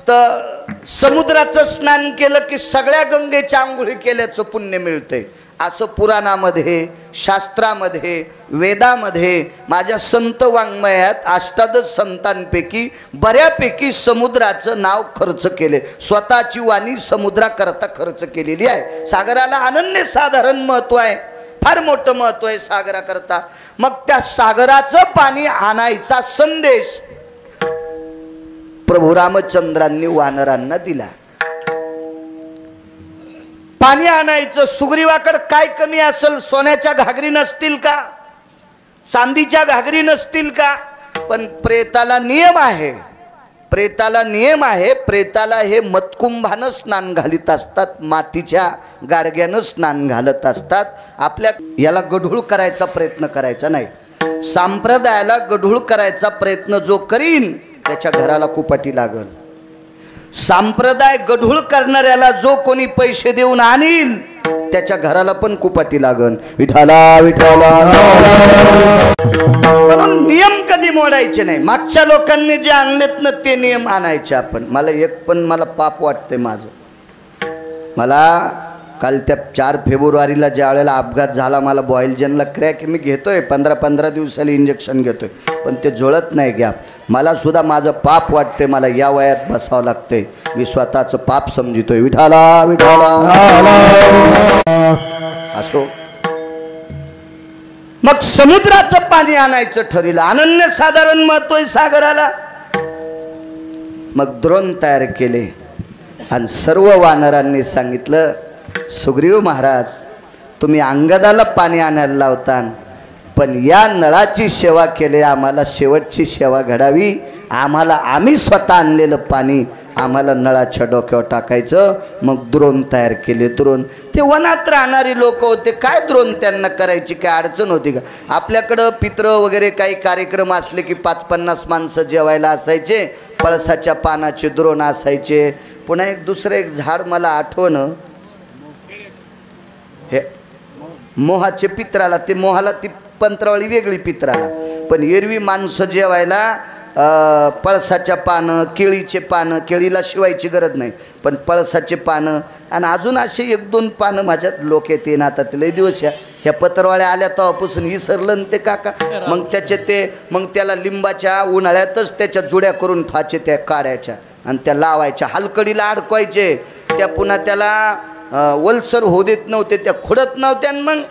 तर समुद्राचं स्नान केलं की सगळ्या गंगेच्या आंघोळी केल्याचं पुण्य मिळतंय असं पुराणामध्ये, शास्त्रामध्ये, वेदामध्ये, माझ्या संत वाङ्मयात अष्टादश संतांपैकी बऱ्यापैकी समुद्राचं नाव खर्च केले. स्वतःची वाणी समुद्राकरता खर्च केलेली आहे. सागराला अनन्यसाधारण महत्त्व आहे, फार मोठं महत्त्व आहे सागराकरता. मग त्या सागराचं पाणी आणायचा संदेश प्रभू रामचंद्रांनी वानरांना दिला. पाणी आणायचं. सुग्रीवाकडे काय कमी असेल? सोन्याच्या घागरी नसतील का? चांदीच्या घागरी नसतील का? पण प्रेताला नियम आहे. प्रेताला नियम आहे. प्रेताला हे मतकुंभानं स्नान घालीत असतात, मातीच्या गाडग्यानं स्नान घालत असतात. आपल्या याला गढूळ करायचा प्रयत्न करायचा नाही. संप्रदायाला गढूळ करायचा प्रयत्न जो करीन त्याच्या घराला कुपाटी लागल. संप्रदाय गढूळ करणाऱ्याला जो कोणी पैसे देऊन आणील त्याच्या घराला पण कुपाटी लागल. विठाला विठाला. म्हणून नियम कधी मोडायचे नाही. मागच्या लोकांनी जे आणलेत ना ते नियम आणायचे आपण. मला पाप वाटते माझं. मला काल त्या 4 फेब्रुवारीला ज्या वेळेला अपघात झाला, मला बॉयलजनला क्रॅक मी घेतोय, 15-15 दिवसाला इंजेक्शन घेतोय, पण ते जुळत नाही गॅप. मला सुद्धा माझं पाप वाटते. मला या वयात बसावं लागतंय. मी स्वतःचं पाप समजितोय. विठाला विठाला. असो. मग समुद्राचं पाणी आणायचं ठरलं. अनन्यसाधारण महत्त्व आहे सागराला. मग द्रोण तयार केले आणि सर्व वानरांनी सांगितलं सुग्रीव महाराज तुम्ही अंगदाला पाणी आणायला लावता, पण या नळाची सेवा केली, आम्हाला शेवटची सेवा घडावी. आम्ही स्वतः आणलेलं पाणी आम्हाला नळाच्या डोक्यावर टाकायचं. मग द्रोण तयार केले. द्रोण ते वनात राहणारी लोक होते. काय द्रोण त्यांना करायची काय अडचण होती का? आपल्याकडं पित्र वगैरे काही कार्यक्रम असले की 5-50 माणसं जेवायला असायचे. पळसाच्या पानाचे द्रोण असायचे. पुन्हा दुसरं एक झाड मला आठवणं, हे मोहाचे पित्राला, ते मोहाला ती पंत्रावळी वेगळी पित्राला. पण एरवी माणसं जेवायला पळसाच्या पानं, केळीचे पानं, केळीला शिवायची गरज नाही पण पळसाचे पानं आणि अजून असे 1-2 पानं माझ्यात लोक येते ना. आता ते लई दिवस ह्या पत्रवाळ्या आल्या तेव्हापासून विसरलं ते काका. मग मग त्याला लिंबाच्या उन्हाळ्यातच त्याच्या जुड्या करून फाचे त्या काढायच्या आणि त्या लावायच्या, हलकडीला अडकवायचे. त्या पुन्हा त्याला वलसर होऊ देत नव्हते, त्या खुडत नव्हत्या. मग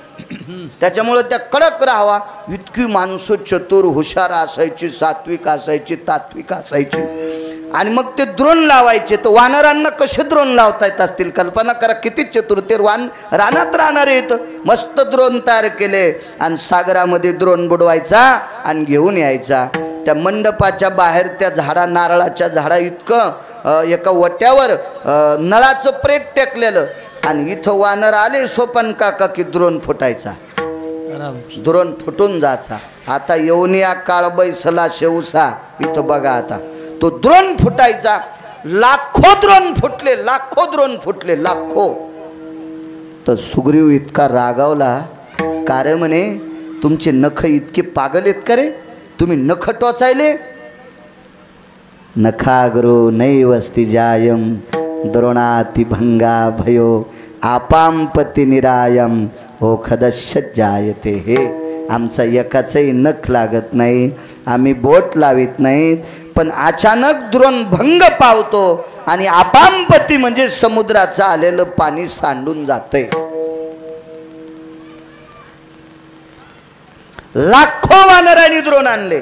त्याच्यामुळं त्या कडक राहावा. इतकी माणसं चतुर हुशार असायची, सात्विक असायची, तात्विक असायची. आणि मग ते द्रोण लावायचे. तर वानरांना कसे द्रोण लावता येत असतील कल्पना करा. किती चतुर ते रानात राहणारे येतं. मस्त द्रोण तयार केले आणि सागरामध्ये द्रोण बुडवायचा आणि घेऊन यायचा. त्या मंडपाच्या बाहेर त्या नारळाच्या झाडा इतकं एका वट्यावर नळाचं प्रेत टेकलेलं आणि इथं वानर आले सोपन काका की द्रोण फुटायचा, द्रोण फुटून जायचा. आता येऊन या काळ बैसला शेवसा इथं बघा. आता तो द्रोण फुटायचा. लाखो द्रोण फुटले, लाखो द्रोण फुटले, लाखो. तर सुग्रीव इतका रागावला. कारण म्हणे तुमचे नख इतके पागल आहेत का रे? तुम्ही नख टोचायले? नखागरो नैवस्ति जायम द्रोणाति भंगा भयो आपांपति निरायम ओखदश्य जायते. हे आमचा एकाचंही नख लागत नाही, आम्ही बोट लावित नाहीत, पण अचानक द्रोण भंग पावतो आणि आपांपती म्हणजे समुद्राचं आलेलं पाणी सांडून जातंय. लाखो वानरांनी द्रोण आणले,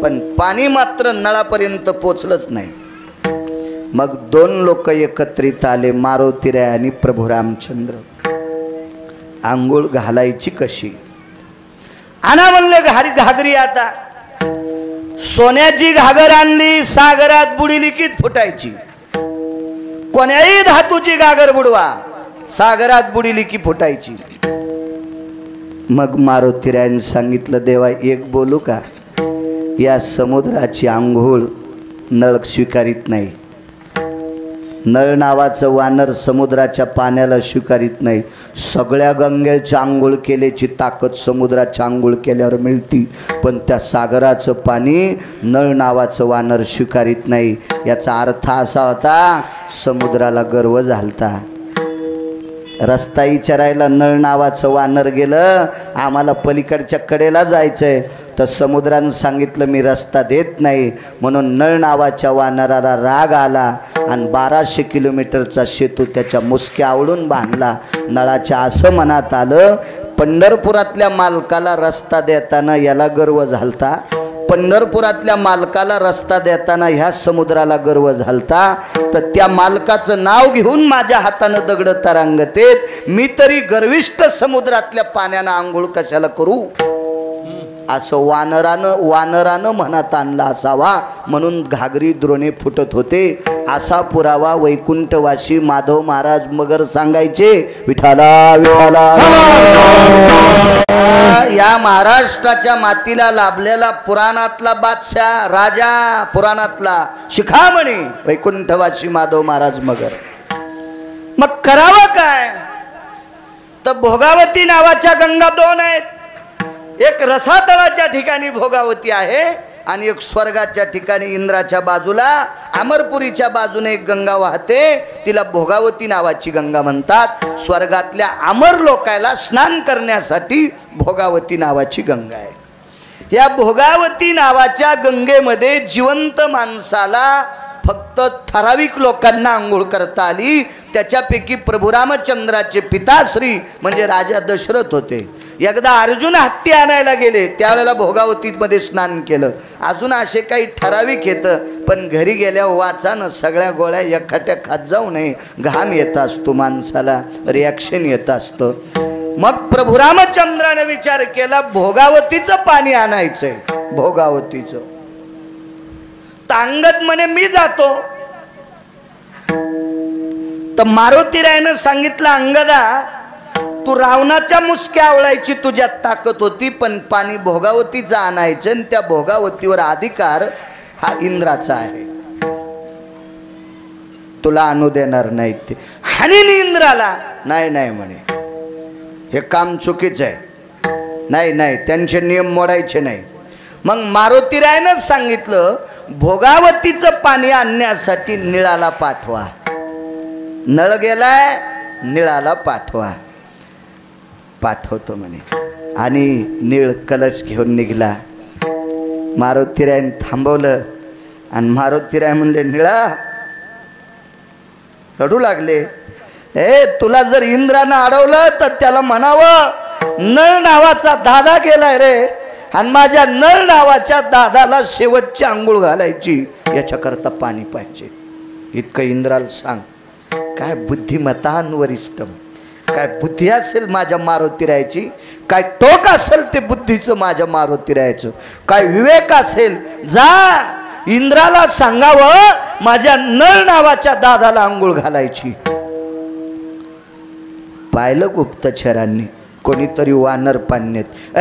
पण पाणी मात्र नळापर्यंत पोचलंच नाही. मग दोन लोक एकत्रित आले, मारुतीराय आणि प्रभू रामचंद्र. आंघोळ घालायची कशी? आणा म्हणले घागरी. आता सोन्याची घागर आणली, सागरात बुडिली की फुटायची. कोण्याही धातूची घागर बुडवा, सागरात बुडिली की फुटायची. मग मारुतीरायाने सांगितलं, देवा एक बोलू का? या समुद्राची आंघोळ नळ स्वीकारित नाही. नळ नावाचं वानर समुद्राच्या पाण्याला स्वीकारित नाही. सगळ्या गंगेची आंघोळ केल्याची ताकद समुद्राच्या आंघोळ केल्यावर मिळती, पण त्या सागराचं पाणी नळ नावाचं वानर स्वीकारित नाही. याचा अर्थ असा होता, समुद्राला गर्व झालता. रस्ता विचारायला नळ नावाचं वानर गेलं, आम्हाला पलीकडच्या कडेला जायचंय, तर समुद्रानं सांगितलं मी रस्ता देत नाही. म्हणून नळ नावाच्या वानराला राग आला आणि 1200 किलोमीटरचा सेतू त्याच्या मुसक्या आवडून बांधला. नळाच्या असं मनात आलं, पंढरपुरातल्या मालकाला रस्ता देताना याला गर्व झालता, पंढरपुरातल्या मालकाला रस्ता देताना ह्या समुद्राला गर्व झालता, तर त्या मालकाचं नाव घेऊन माझ्या हातानं दगड तरंगतेत, मी तरी गर्विष्ठ समुद्रातल्या पाण्यानं आंघोळ कशाला करू? असं वानरानं मनात आणला असावा, म्हणून घागरी द्रोणे फुटत होते. असा पुरावा वैकुंठवासी माधव महाराज मगर सांगायचे. विठाला विठाला. या महाराष्ट्राच्या मातीला लाभलेला पुराणातला बादशाह राजा, पुराणातला शिखामणी वैकुंठवासी माधव महाराज मगर. मग करावं काय? तर भोगावती नावाच्या गंगा दोन आहेत. एक रसातळाच्या ठिकाणी भोगावती आहे आणि एक स्वर्गाच्या ठिकाणी इंद्राच्या बाजूला अमरपुरीच्या बाजूने एक गंगा वाहते, तिला भोगावती नावाची गंगा म्हणतात. स्वर्गातल्या अमर लोकांना स्नान करण्यासाठी भोगावती नावाची गंगा आहे. या भोगावती नावाच्या गंगेमध्ये जिवंत माणसाला फक्त ठराविक लोकांना आंघोळ करता आली. त्याच्यापैकी प्रभू रामचंद्राचे पिताश्री म्हणजे राजा दशरथ होते. एकदा अर्जुन हत्ती आणायला गेले, त्यावेळेला भोगावतीमध्ये स्नान केलं. अजून असे काही ठराविक येतं, पण घरी गेल्यावर वाचानं सगळ्या गोळ्या एकखाट्या खात जाऊ नये, घाम येत असतो माणसाला, रिॲक्शन येत असतं. मग प्रभू रामचंद्राने विचार केला, भोगावतीचं पाणी आणायचंय. भोगावतीचं अंगद म्हणे मी जातो. तर मारुतीरायानं सांगितलं, अंगदा तू रावणाच्या मुसक्या आवळायची तुझ्यात ताकद होती, पण पाणी भोगावतीचं आणायचं आणि त्या भोगावतीवर अधिकार हा इंद्राचा आहे, तुला आणू देणार नाही. ते हानी इंद्राला नाही नाही म्हणे, हे काम चुकीचं आहे, नाही त्यांचे नियम मोडायचे नाही. मग मारुतीरायानं सांगितलं, भोगावतीचं पाणी आणण्यासाठी निळाला पाठवा. नळ गेलाय, निळाला पाठवा. पाठवतो म्हणे. आणि निळ कलश घेऊन निघाला. मारुतीरायानं थांबवलं आणि मारुतीराय म्हणले, निळा रडू लागले. तुला जर इंद्रानं अडवलं तर त्याला म्हणावं, नळ नावाचा दादा गेलाय रे, आणि माझ्या नळ नावाच्या दादाला शेवटची आंघोळ घालायची, याच्याकरता पाणी पाहिजे. इतकं इंद्राला सांग. काय बुद्धिमतान वरिष्ठ, काय बुद्धी असेल माझ्या मारुतीरायाची, काय टोक असेल ते बुद्धीचं माझ्या मारुतीरायाचं, काय विवेक असेल. जा इंद्राला सांगावं माझ्या नळ नावाच्या दादाला आंघोळ घालायची. पाहिलं गुप्तचरांनी, कोणीतरी वानर पाण्यात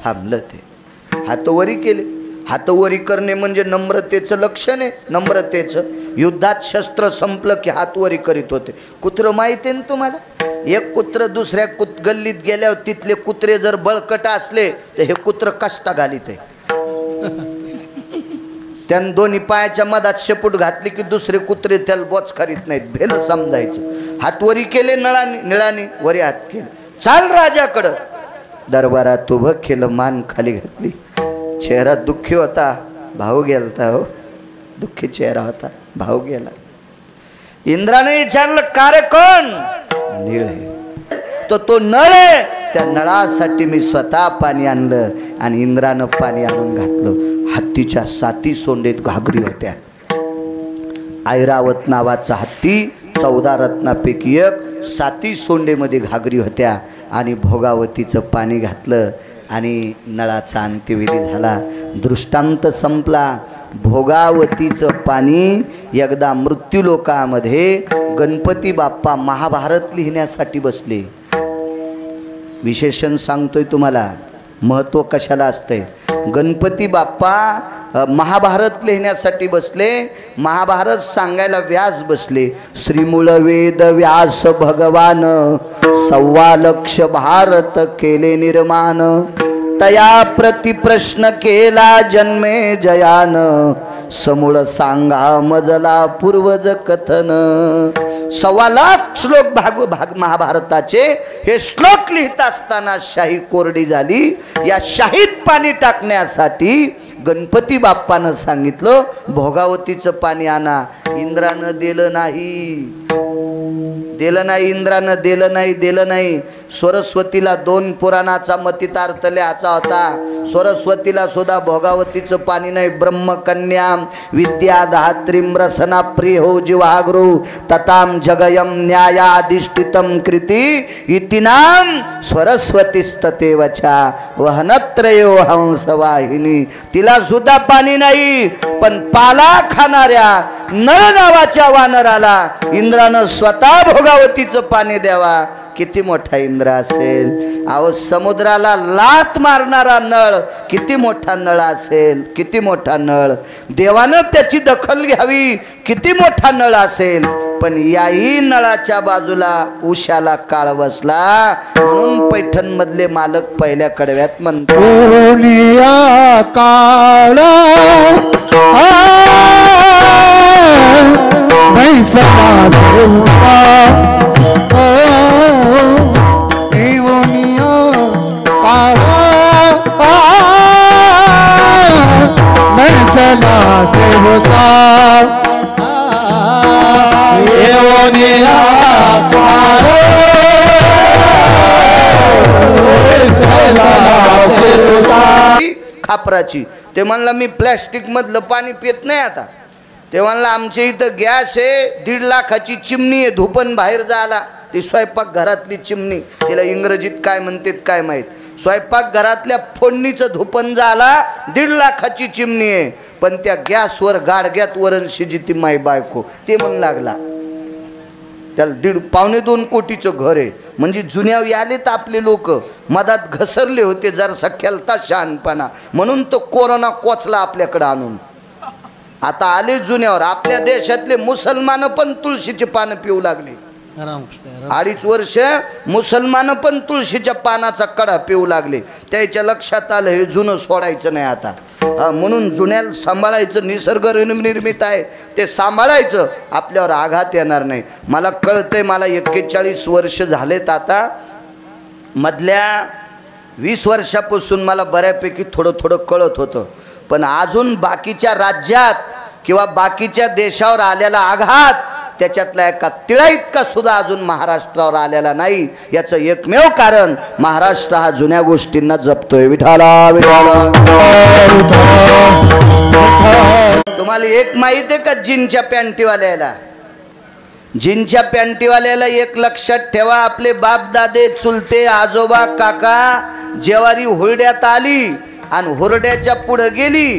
थांबलं. ते हातवरी केले. हातवरी करणे म्हणजे नम्रतेचं लक्षण आहे. नम्रतेचं युद्धात शस्त्र संपलं की हातवरी करीत होते. कुत्र माहिती आहे ना तुम्हाला, एक कुत्र दुसऱ्या गल्लीत गेल्यावर तिथले कुत्रे जर बळकट असले तर हे कुत्र कष्टा घालीत आहे. त्यानं दोन्ही पायाच्या मधात शेपूट घातली की दुसरे कुत्रे त्याला बोच करीत नाहीत, भेल समजायचं. हातवरी केले निळाने वरी हात केले. चाल राजाकडं. दरबारात उभं केलं, मान खाली घातली. चेहरा दुःखी होता, भाऊ गेलता. हो, दुःखी चेहरा होता, भाऊ गेला. इंद्राने विचारलं, का रे कोण? निळ आहे. तो नळ आहे. त्या नळासाठी मी स्वतः पाणी आणलं आणि इंद्रानं पाणी आणून घातलं. हत्तीच्या 7 सोंडेत घागरी होत्या. ऐरावत नावाचा हत्ती 14 रत्नापैकी एक 7 सोंडेमध्ये घागरी होत्या आणि भोगावतीचं पाणी घातलं आणि नळाचा अंत्यविधी झाला. दृष्टांत संपला. भोगावतीचं पाणी एकदा मृत्यूलोकामध्ये गणपती बाप्पा महाभारत लिहिण्यासाठी बसले. विशेषण सांगतोय तुम्हाला, महत्त्व कशाला असतंय. गणपती बाप्पा महाभारत लिहिण्यासाठी बसले. महाभारत सांगायला व्यास बसले. श्रीमूळ वेद व्यास भगवान 1.25 लक्ष भारत केले निर्माण. तया प्रति प्रश्न केला जन्मे जयान. समूळ सांगा मजला पूर्वज कथन. 1.25 लाख श्लोक महाभारताचे हे श्लोक लिहित असताना शाही कोरडी झाली. या शाहीत पाणी टाकण्यासाठी गणपती बाप्पानं सांगितलं भोगावतीचं पाणी आणा. इंद्रानं दिलं नाही. इंद्रानं दिलं नाही. सरस्वतीला 2 पुराणाचा मतितार्थ लिहायचा होता. सरस्वतीला सुद्धा भोगावतीचं पाणी नाही. ब्रह्मकन्या विद्या धात्रीम रसना प्रिय हो जिवागृ तताम जगयम न्यायाधिष्ठितम कृती इतिनाम सरस्वतीस्ततेवचा वहनत्रयो हंसवाहिनी. तिला सुद्धा पाणी नाही. पण पाला खाणाऱ्या नळ नावाच्या वानराला इंद्रानं स्वतः भोगावतीचं पाणी द्यावा. किती मोठा इंद्र असेल. अहो समुद्राला लात मारणारा नळ किती मोठा नळ असेल. किती मोठा नळ. देवानं त्याची दखल घ्यावी. किती मोठा नळ असेल. पण याही नळाच्या बाजूला उशाला काळ बसला. म्हणून पैठण मधले मालक पहिल्या कडव्यात म्हणतात काळ खापराची. ते म्हणला मी प्लॅस्टिक मधलं पाणी पित नाही आता. ते म्हणला आमच्या इथं गॅस आहे 1.5 लाखाची चिमणी आहे. धुपण बाहेर जायला ती स्वयंपाक घरातली चिमणी. तिला इंग्रजीत काय म्हणतात काय माहीत. स्वयंपाक घरातल्या फोडणीचं धुपण झाला 1.5 लाखाची चिमणी आहे. पण त्या गॅसवर गाडग्यात वरण शिजिती माय बायको. ते म्हण लागला त्याला 1.5-2 कोटीचं घर आहे. म्हणजे जुन्यावर आलेत आपले लोक. मधात घसरले होते जरसा खेळता शहाणपणा म्हणून तो कोरोना कोचला आपल्याकडे आणून. आता आले जुन्यावर. आपल्या देशातले मुसलमान पण तुळशीची पानं पिऊ लागले. 2.5 वर्ष मुसलमान पण तुळशीच्या पानाचा कडा पिऊ लागले. त्याच्या लक्षात आलं हे जुनं सोडायचं नाही आता. म्हणून जुन्याला सांभाळायचं. निसर्ग निर्मित आहे ते सांभाळायचं. आपल्यावर आघात येणार नाही. मला कळतंय मला 41 वर्ष झालेत आता. मधल्या 20 वर्षापासून मला बऱ्यापैकी थोडं कळत होतं. पण अजून बाकीच्या राज्यात किंवा बाकीच्या देशावर आलेला आघात त्याच्यातला एका तिळा इतका सुद्धा अजून महाराष्ट्रावर आलेला नाही. याचं एकमेव कारण महाराष्ट्र हा जुन्या गोष्टींना जपतोय. विठाला विठाला. तुम्हाला एक माहित आहे का जीनच्या पॅन्टीवाल्याला. जीनच्या पॅन्टीवाल्याला एक लक्षात ठेवा. आपले बाप दादे चुलते आजोबा काका जेवारी हुरड्यात आली आणि हुरड्याच्या पुढे गेली.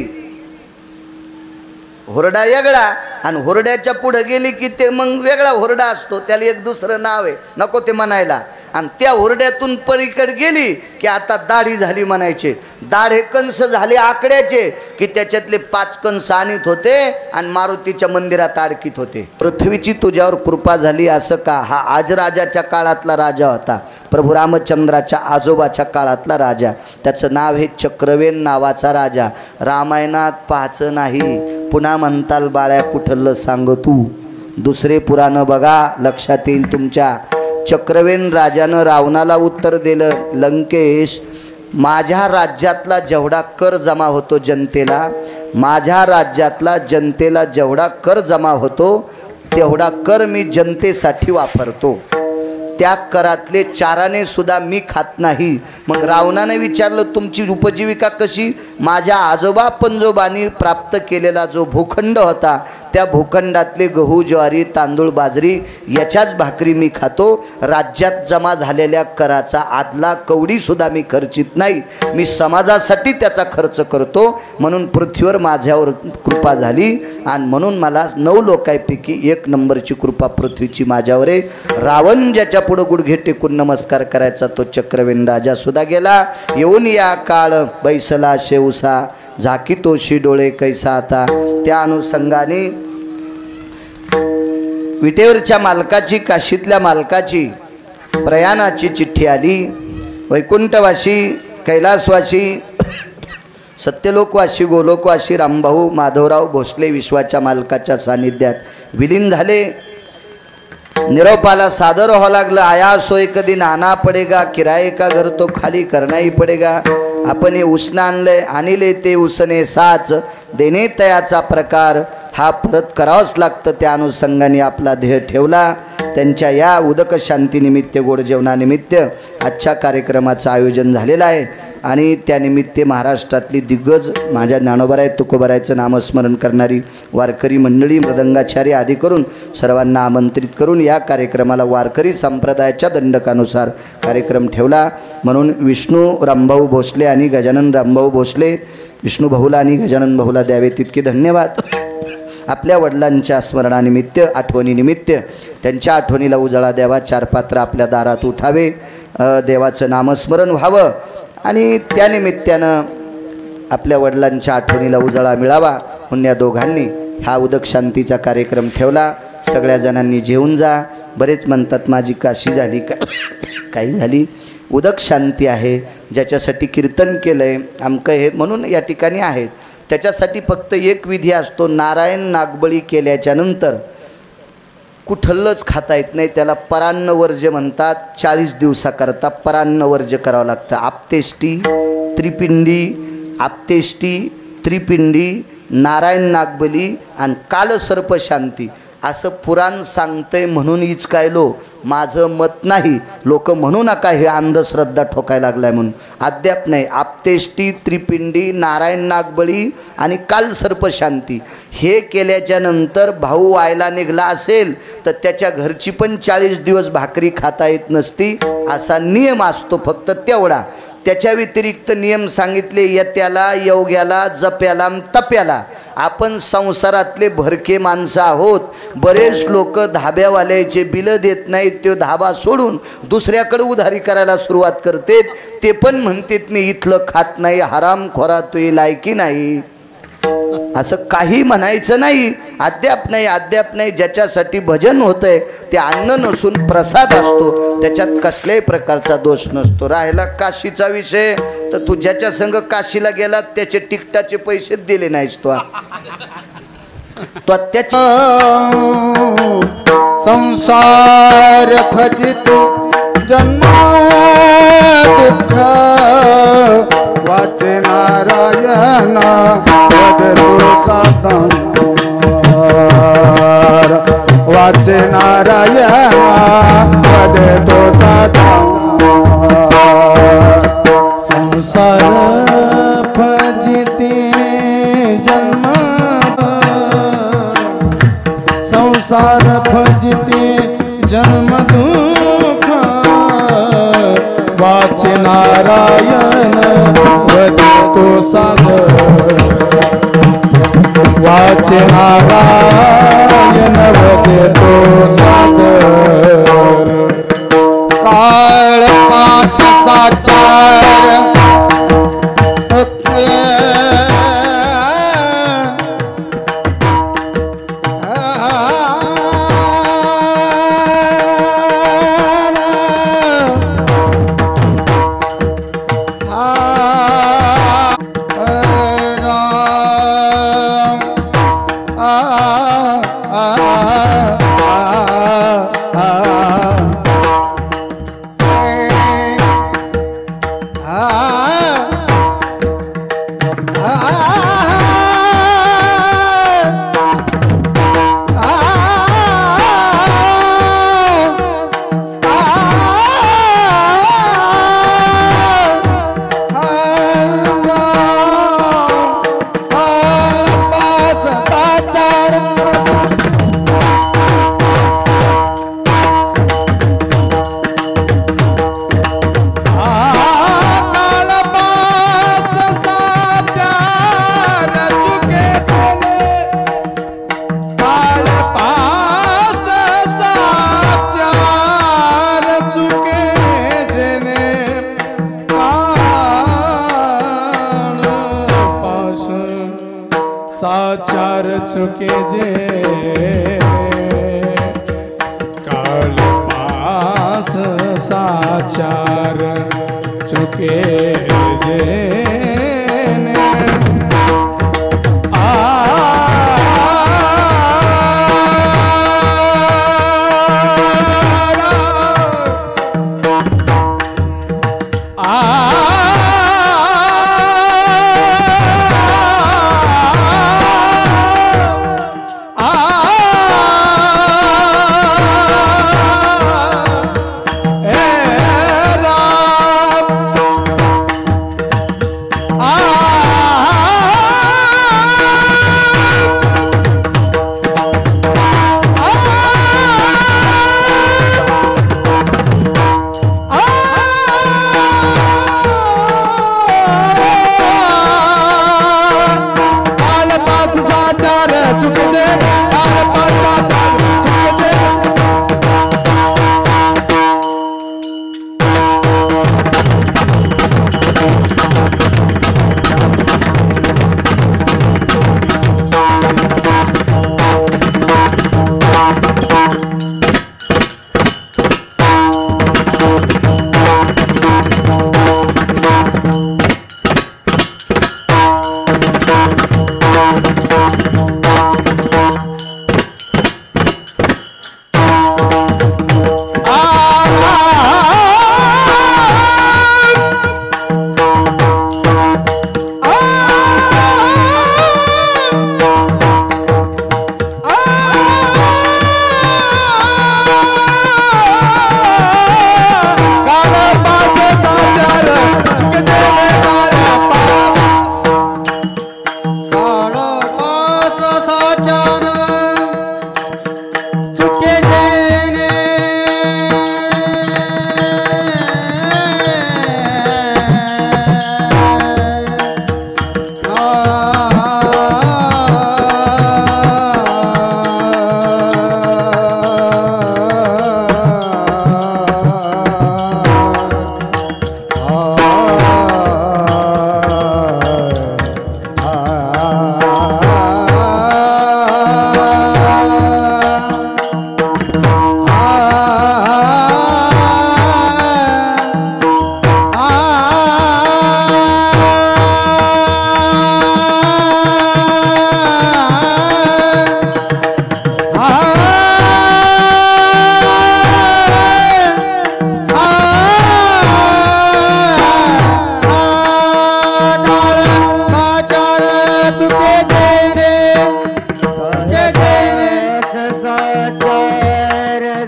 हुरडा वेगळा आणि हुरड्याच्या पुढे गेली की ते मग वेगळा हुरडा असतो. त्याला एक दुसरं नाव आहे नको ते म्हणायला. आणि त्या हुरड्यातून पलीकडे गेली की आता दाढी झाली म्हणायचे. दाढे कंस झाले आकड्याचे की त्याच्यातले 5 कंस आणीत होते आणि मारुतीच्या मंदिरात अडकीत होते. पृथ्वीची तुझ्यावर कृपा झाली असं का. हा आजराजाच्या काळातला राजा होता. प्रभू रामचंद्राच्या आजोबाच्या काळातला राजा. त्याचं नाव हे चक्रवेन नावाचा राजा. रामायणात पाहायचं नाही. पुन्हा म्हणताल बाळ्या कुठलं सांग तू. दुसरे पुराण बघा लक्षात येईल तुमच्या. चक्रवेन राजानं रावणाला उत्तर दिलं लंकेश माझ्या राज्यातला जेवढा कर जमा होतो जनतेला, माझ्या राज्यातला जनतेला जेवढा कर जमा होतो तेवढा कर मी जनतेसाठी वापरतो. त्या करातले चाराने सुद्धा मी खात नाही. मग रावणाने विचारलं, तुमची उपजीविका कशी? माझ्या आजोबा पंजोबांनी प्राप्त केलेला जो भूखंड होता त्या भूखंडातले गहू, ज्वारी, तांदूळ, बाजरी याच्याच भाकरी मी खातो. राज्यात जमा झालेल्या कराचा आदला कवडी सुद्धा मी खर्चित नाही. मी समाजासाठी त्याचा खर्च करतो. म्हणून पृथ्वीवर माझ्यावर कृपा झाली आणि म्हणून मला 9 लोकांपैकी 1 नंबरची कृपा पृथ्वीची माझ्यावर आहे. रावण ज्याच्या पुढे गुडघे टेकून नमस्कार करायचा तो चक्रवेन राजा सुद्धा गेला. येऊन या काळ बैसला शेवसा, झाकी तोशी डोळे कैसा आता. त्या अनुषंगाने विटेवरच्या मालकाची, काशीतल्या मालकाची प्रयाणाची चिठ्ठी आली. वैकुंठवासी, कैलासवासी, सत्यलोकवासी, गोलोकवासी रामभाऊ माधवराव भोसले विश्वाच्या मालकाच्या सानिध्यात विलीन झाले. निरोपाला सादर व्हावं लागलं. आया सोय कधी नाना पडेगा, किराये का घर तो खाली करनाही पडेगा. आपण हे उसणं आणलंय, आणले ते उसने साच, देणे तयाचा प्रकार हा परत करावाच लागतं. त्या अनुषंगाने आपला ध्येय ठेवला. त्यांच्या या उदक शांतीनिमित्त, गोड जेवणानिमित्त आजच्या कार्यक्रमाचं आयोजन झालेलं आहे. आणि त्यानिमित्त महाराष्ट्रातली दिग्गज माझ्या ज्ञानोबाराय तुकोबारायचं नामस्मरण करणारी वारकरी मंडळी, मृदंगाचार्य आदी करून सर्वांना आमंत्रित करून या कार्यक्रमाला वारकरी संप्रदायाच्या दंडकानुसार कार्यक्रम ठेवला. म्हणून विष्णू रामभाऊ भोसले आणि गजानन रामभाऊ भोसले, विष्णू भाऊला आणि गजानन भाऊला द्यावे तितके धन्यवाद. आपल्या वडिलांच्या स्मरणानिमित्त, आठवणीनिमित्त त्यांच्या आठवणीला उजाळा द्यावा. 4 पात्र आपल्या दारात उठावे, देवाचं नामस्मरण व्हावं आणि त्यानिमित्तानं आपल्या वडिलांच्या आठवणीला उजाळा मिळावा म्हणून या दोघांनी हा उदक शांतीचा कार्यक्रम ठेवला. सगळ्या जणांनी जेवून जा. बरेच म्हणतात माझी काशी झाली का, काही झाली. उदक शांती आहे, ज्याच्यासाठी कीर्तन केलं आहे आमकं हे म्हणून या ठिकाणी आहेत. त्याच्यासाठी फक्त एक विधी असतो. नारायण नागबळी केल्याच्या नंतर कुठलंच खाता येत नाही. त्याला परान्न वर्ज्य म्हणतात. 40 दिवसाकरता परान्न वर्ज्य करावं लागतं. आपतेष्टी, त्रिपिंडी, आपतेष्टी, त्रिपिंडी, नारायण नागबली आणि कालसर्प शांती असं पुराण सांगतंय म्हणून इचकायलो. माझं मत नाही. लोक म्हणू नका हे अंधश्रद्धा ठोकायला लागलाय म्हणून. अद्याप नाही. आपतेष्टी, त्रिपिंडी, नारायण नागबळी आणि कालसर्प शांती हे केल्याच्या नंतर भाऊ व्हायला निघला असेल तर त्याच्या घरची पण 40 दिवस भाकरी खाता येत नसती. असा नियम असतो फक्त तेवढा. त्याच्या व्यतिरिक्त नियम सांगितले यत्याला, योग्याला, जप्याला, तप्याला. आपण संसारातले भरके माणसं आहोत. बरेच लोक धाब्यावाल्याचे बिलं देत नाहीत. ते धाबा सोडून दुसऱ्याकडे उधारी करायला सुरुवात करतात. ते पण म्हणतात मी इथलं खात नाही, हरामखोरा तुही लायकी नाही. असं काही म्हणायचं नाही. अद्याप नाही, अद्याप नाही. ज्याच्यासाठी भजन होतंय ते अन्न नसून प्रसाद असतो. त्याच्यात कसल्याही प्रकारचा दोष नसतो. राहिला काशीचा विषय तर तू ज्याच्या संग काशीला गेला त्याचे तिकटाचे पैसे दिले नाहीस. तो त्याच्या संसार फजितो जन्म दुःख वाचे नारायण वदतो साधन वाचे नारायण वदतो साधन. संसार फजिते जन्म संसार फजिते जन्म दुःख वाचे नारायण वदतो साधन वाचे नारायण वदतो साधन. काळ पास साचार चुके जे काल पास साचार चुके जे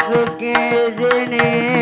सुखे जने